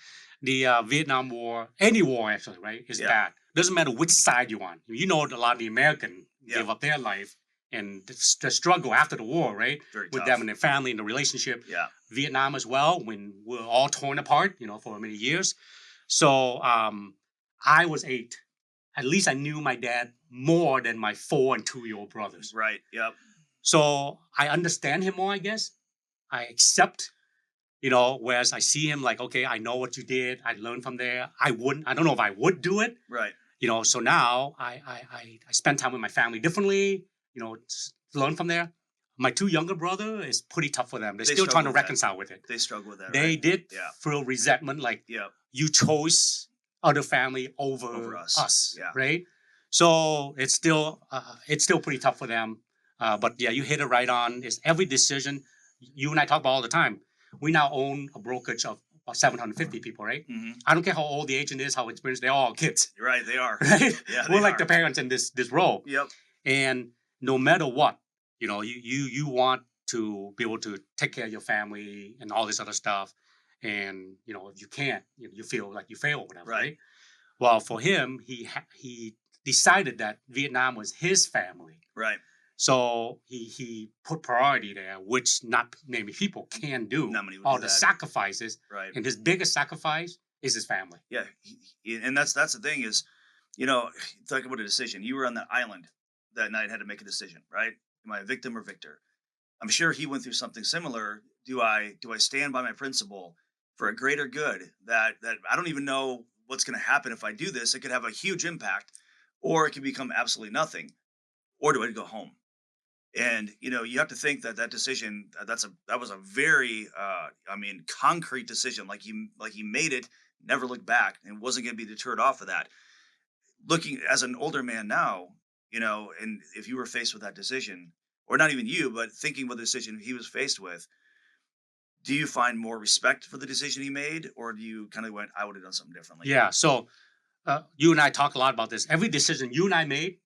Speaker 2: The Vietnam War, any war actually, right, is bad. Doesn't matter which side you're on. A lot of the Americans gave up their life, and the struggle after the war, right?
Speaker 1: Very
Speaker 2: with
Speaker 1: tough.
Speaker 2: them and their family and the relationship.
Speaker 1: Yeah.
Speaker 2: Vietnam as well, when we're all torn apart, for many years. So I was 8. At least I knew my dad more than my 4 and 2-year-old brothers.
Speaker 1: Right. Yep.
Speaker 2: So I understand him more, I guess. I accept, whereas I see him like, okay, I know what you did. I learned from there. I don't know if I would do it.
Speaker 1: Right.
Speaker 2: So now I spend time with my family differently, learn from there. My two younger brother is pretty tough for them. They're still trying to reconcile with it.
Speaker 1: They struggle with that.
Speaker 2: They
Speaker 1: right?
Speaker 2: did feel resentment, like you chose other family over us.
Speaker 1: Yeah.
Speaker 2: Right? So it's still pretty tough for them. But yeah, you hit it right on. Is every decision you and I talk about all the time. We now own a brokerage of about 750 people, right?
Speaker 1: Mm-hmm.
Speaker 2: I don't care how old the agent is, how experienced, they're all kids.
Speaker 1: Right, they are.
Speaker 2: Right?
Speaker 1: Yeah,
Speaker 2: we're like the parents in this role.
Speaker 1: Yep.
Speaker 2: And no matter what, you want to be able to take care of your family and all this other stuff. And if you can't, you feel like you fail or whatever, right? Well, for him, he decided that Vietnam was his family.
Speaker 1: Right.
Speaker 2: So he put priority there, which not many people can do.
Speaker 1: Not many would
Speaker 2: all
Speaker 1: do
Speaker 2: the
Speaker 1: that.
Speaker 2: sacrifices,
Speaker 1: Right.
Speaker 2: And his biggest sacrifice is his family.
Speaker 1: Yeah, and that's the thing is, talk about a decision. You were on the island that night, had to make a decision, right? Am I a victim or victor? I'm sure he went through something similar. Do I stand by my principle for a greater good that I don't even know what's going to happen if I do this? It could have a huge impact, or it could become absolutely nothing. Or do I go home? And you have to think that decision that was a very concrete decision. Like he made it, never looked back, and wasn't going to be deterred off of that. Looking as an older man now, and if you were faced with that decision, or not even you, but thinking about the decision he was faced with, do you find more respect for the decision he made, or do you kind of went, I would have done something differently?
Speaker 2: Yeah. So you and I talk a lot about this. Every decision you and I made,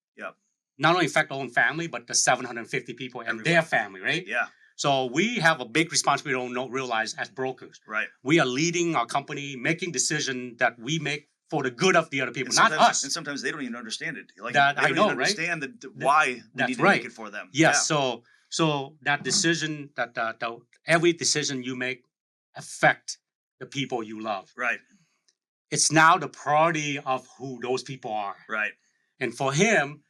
Speaker 2: not only affect our own family, but the 750 people and
Speaker 1: Everyone.
Speaker 2: their family, right?
Speaker 1: Yeah.
Speaker 2: So we have a big responsibility we don't realize as brokers.
Speaker 1: Right.
Speaker 2: We are leading our company, making decisions that we make for the good of the other people,
Speaker 1: and
Speaker 2: not us.
Speaker 1: And sometimes they don't even understand it. Like
Speaker 2: that
Speaker 1: they don't
Speaker 2: I know,
Speaker 1: even understand why we need to make it for them.
Speaker 2: Yes. Yeah. So that decision, that every decision you make affect the people you love.
Speaker 1: Right.
Speaker 2: It's now the priority of who those people are.
Speaker 1: Right.
Speaker 2: And for him,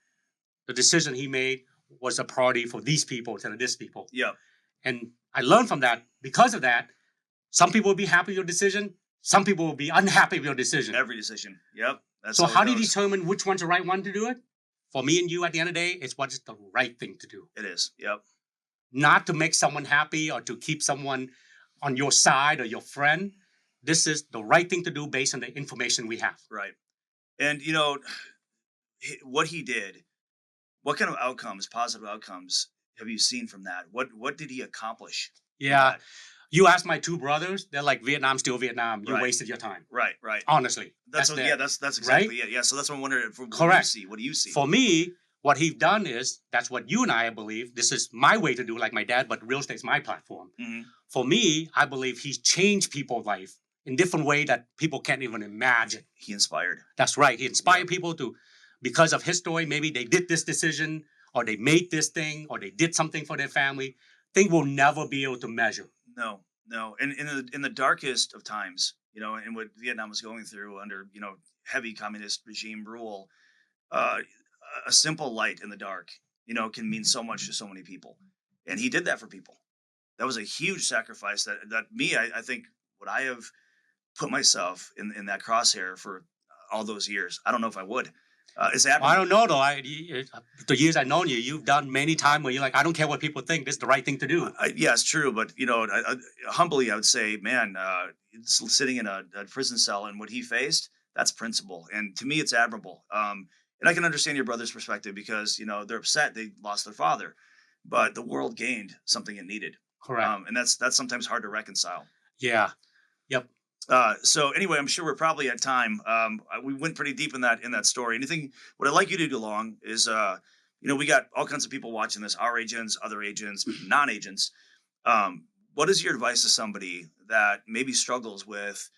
Speaker 2: the decision he made was a priority for these people instead of this people.
Speaker 1: Yeah.
Speaker 2: And I learned from that. Because of that, some people will be happy with your decision. Some people will be unhappy with your decision.
Speaker 1: Every decision. Yep. That's
Speaker 2: so how do you determine which one's the right one to do it? For me and you, at the end of the day, it's what is the right thing to do.
Speaker 1: It is. Yep.
Speaker 2: Not to make someone happy or to keep someone on your side or your friend. This is the right thing to do based on the information we have.
Speaker 1: Right. And, what he did, what kind of outcomes, positive outcomes, have you seen from that? What did he accomplish?
Speaker 2: Yeah. You asked my two brothers, they're like, Vietnam, still Vietnam. You
Speaker 1: Right.
Speaker 2: wasted your time.
Speaker 1: Right.
Speaker 2: Honestly.
Speaker 1: That's exactly it. Yeah. So that's what I'm wondering.
Speaker 2: Correct.
Speaker 1: What do you see?
Speaker 2: For me, what he's done is, that's what you and I believe, this is my way to do, like my dad, but real estate's my platform.
Speaker 1: Mm-hmm.
Speaker 2: For me, I believe he's changed people's life in different way that people can't even imagine.
Speaker 1: He inspired.
Speaker 2: That's right. He inspired people to, because of his story, maybe they did this decision, or they made this thing, or they did something for their family. Thing we'll never be able to measure.
Speaker 1: No. And in the darkest of times, and what Vietnam was going through under, heavy communist regime rule, a simple light in the dark, can mean so much to so many people. And he did that for people. That was a huge sacrifice that I think, would I have put myself in that crosshair for all those years? I don't know if I would. It's happening.
Speaker 2: I don't know though. The years I've known you, you've done many times where you're like, I don't care what people think. This is the right thing to do.
Speaker 1: Yeah, it's true. But humbly, I would say, man, sitting in a prison cell and what he faced, that's principle. And to me, it's admirable. And I can understand your brother's perspective because they're upset they lost their father, but the world gained something it needed.
Speaker 2: Correct.
Speaker 1: And that's sometimes hard to reconcile.
Speaker 2: Yeah. Yep.
Speaker 1: So anyway, I'm sure we're probably at time. We went pretty deep in that story. What I'd like you to do along is, we got all kinds of people watching this, our agents, other agents, non-agents. What is your advice to somebody that maybe struggles with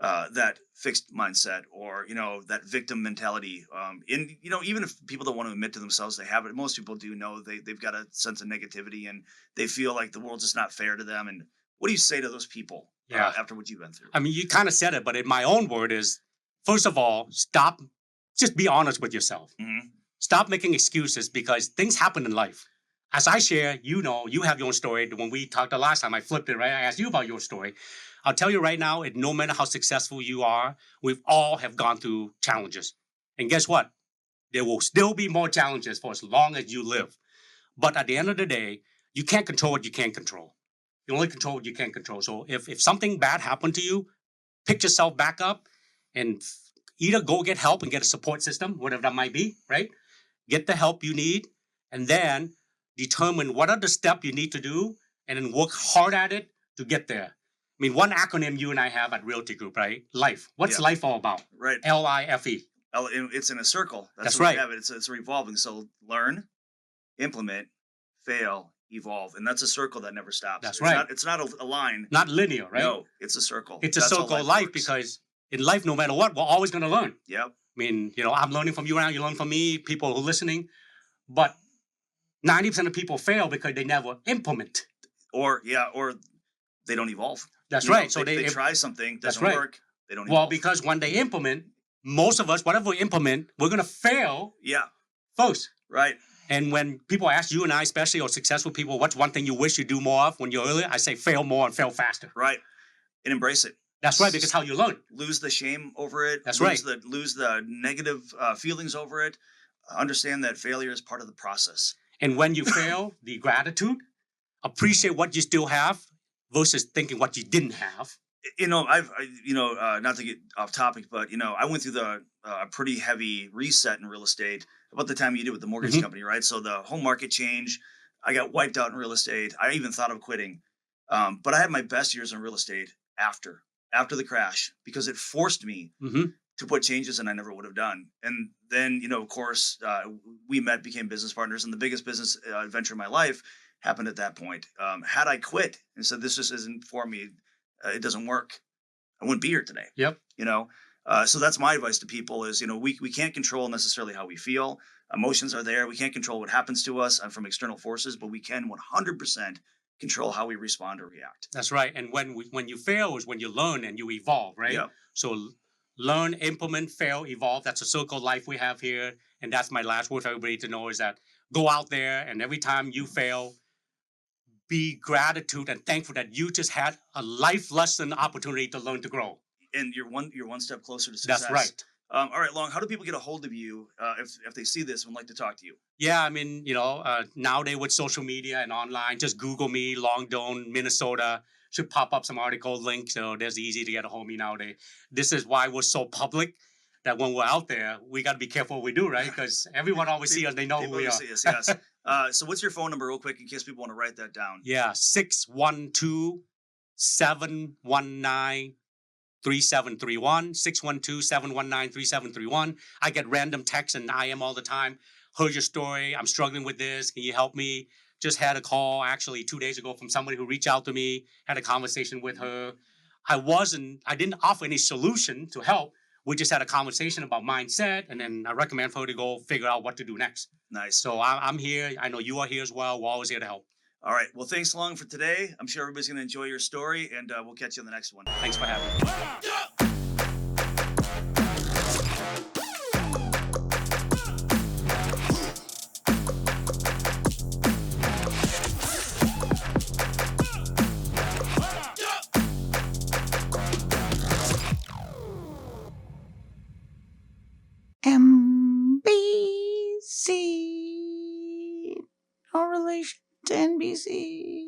Speaker 1: that fixed mindset or, that victim mentality? Even if people don't want to admit to themselves they have it, most people do know they've got a sense of negativity and they feel like the world's just not fair to them. And what do you say to those people?
Speaker 2: Yeah.
Speaker 1: After what you've been through?
Speaker 2: I mean, you kind of said it, but in my own word is, first of all, just be honest with yourself.
Speaker 1: Mm-hmm.
Speaker 2: Stop making excuses because things happen in life. as I share, you have your own story. When we talked the last time, I flipped it, right? I asked you about your story. I'll tell you right now, no matter how successful you are, we've all have gone through challenges. And guess what? There will still be more challenges for as long as you live. But at the end of the day, you can't control what you can't control. You only control what you can't control. So if something bad happened to you, pick yourself back up and either go get help and get a support system, whatever that might be, right? Get the help you need, and then determine what are the steps you need to do, and then work hard at it to get there. I mean, one acronym you and I have at Realty Group, right? Life. What's life all about?
Speaker 1: Right.
Speaker 2: LIFE.
Speaker 1: It's in a circle.
Speaker 2: That's right.
Speaker 1: We have it. It's revolving. So learn, implement, fail, evolve, and that's a circle that never stops.
Speaker 2: That's right.
Speaker 1: It's not a line.
Speaker 2: Not linear, right?
Speaker 1: No, it's a circle.
Speaker 2: It's a circle of life because in life, no matter what, we're always going to learn.
Speaker 1: Yep.
Speaker 2: I mean, I'm learning from you now. You learn from me. People who are listening, but 90% of people fail because they never implement.
Speaker 1: Or they don't evolve.
Speaker 2: That's right.
Speaker 1: So they try something, doesn't work. They don't evolve.
Speaker 2: Well, because when they implement, most of us, whatever we implement, we're going to fail.
Speaker 1: Yeah.
Speaker 2: First.
Speaker 1: Right.
Speaker 2: And when people ask you and I, especially, or successful people, what's one thing you wish you do more of when you're earlier? I say fail more and fail faster.
Speaker 1: Right. And embrace it.
Speaker 2: That's right, because how you learn.
Speaker 1: Lose the shame over it.
Speaker 2: That's
Speaker 1: right. Lose the negative feelings over it. Understand that failure is part of the process.
Speaker 2: And when you fail, the gratitude, appreciate what you still have versus thinking what you didn't have.
Speaker 1: Not to get off topic, but I went through the pretty heavy reset in real estate about the time you did with the mortgage company, right? So the home market changed. I got wiped out in real estate. I even thought of quitting, but I had my best years in real estate after the crash because it forced me to put changes in I never would have done. And then of course we became business partners, and the biggest business adventure of my life happened at that point. Had I quit and said this just isn't for me, it doesn't work, I wouldn't be here today.
Speaker 2: Yep.
Speaker 1: So that's my advice to people is, we can't control necessarily how we feel. Emotions are there. We can't control what happens to us from external forces, but we can 100% control how we respond or react.
Speaker 2: That's right. And when you fail is when you learn and you evolve, right?
Speaker 1: Yep.
Speaker 2: So learn, implement, fail, evolve. That's a circle of life we have here. And that's my last word for everybody to know is that go out there and every time you fail, be gratitude and thankful that you just had a life lesson opportunity to learn to grow.
Speaker 1: And you're one step closer to success.
Speaker 2: That's right.
Speaker 1: All right, Long, how do people get a hold of you if they see this and would like to talk to you?
Speaker 2: Yeah, I mean, nowadays with social media and online, just Google me, Long Doan, Minnesota. Should pop up some article link, so there's easy to get a hold of me nowadays. This is why we're so public that when we're out there, we got to be careful what we do, right? Because everyone always see us, they know who we are.
Speaker 1: See us, yes. So what's your phone number real quick in case people want to write that down?
Speaker 2: Yeah, 612-719-3731, 612-719-3731. I get random texts and IM all the time. Heard your story. I'm struggling with this. Can you help me? Just had a call actually 2 days ago from somebody who reached out to me, had a conversation with her. I didn't offer any solution to help. We just had a conversation about mindset, and then I recommend for her to go figure out what to do next.
Speaker 1: Nice.
Speaker 2: So I'm here. I know you are here as well. We're always here to help.
Speaker 1: All right. Well, thanks, Long, for today. I'm sure everybody's going to enjoy your story, and we'll catch you on the next one.
Speaker 2: Thanks for having me.
Speaker 4: MBC. No relation to NBC.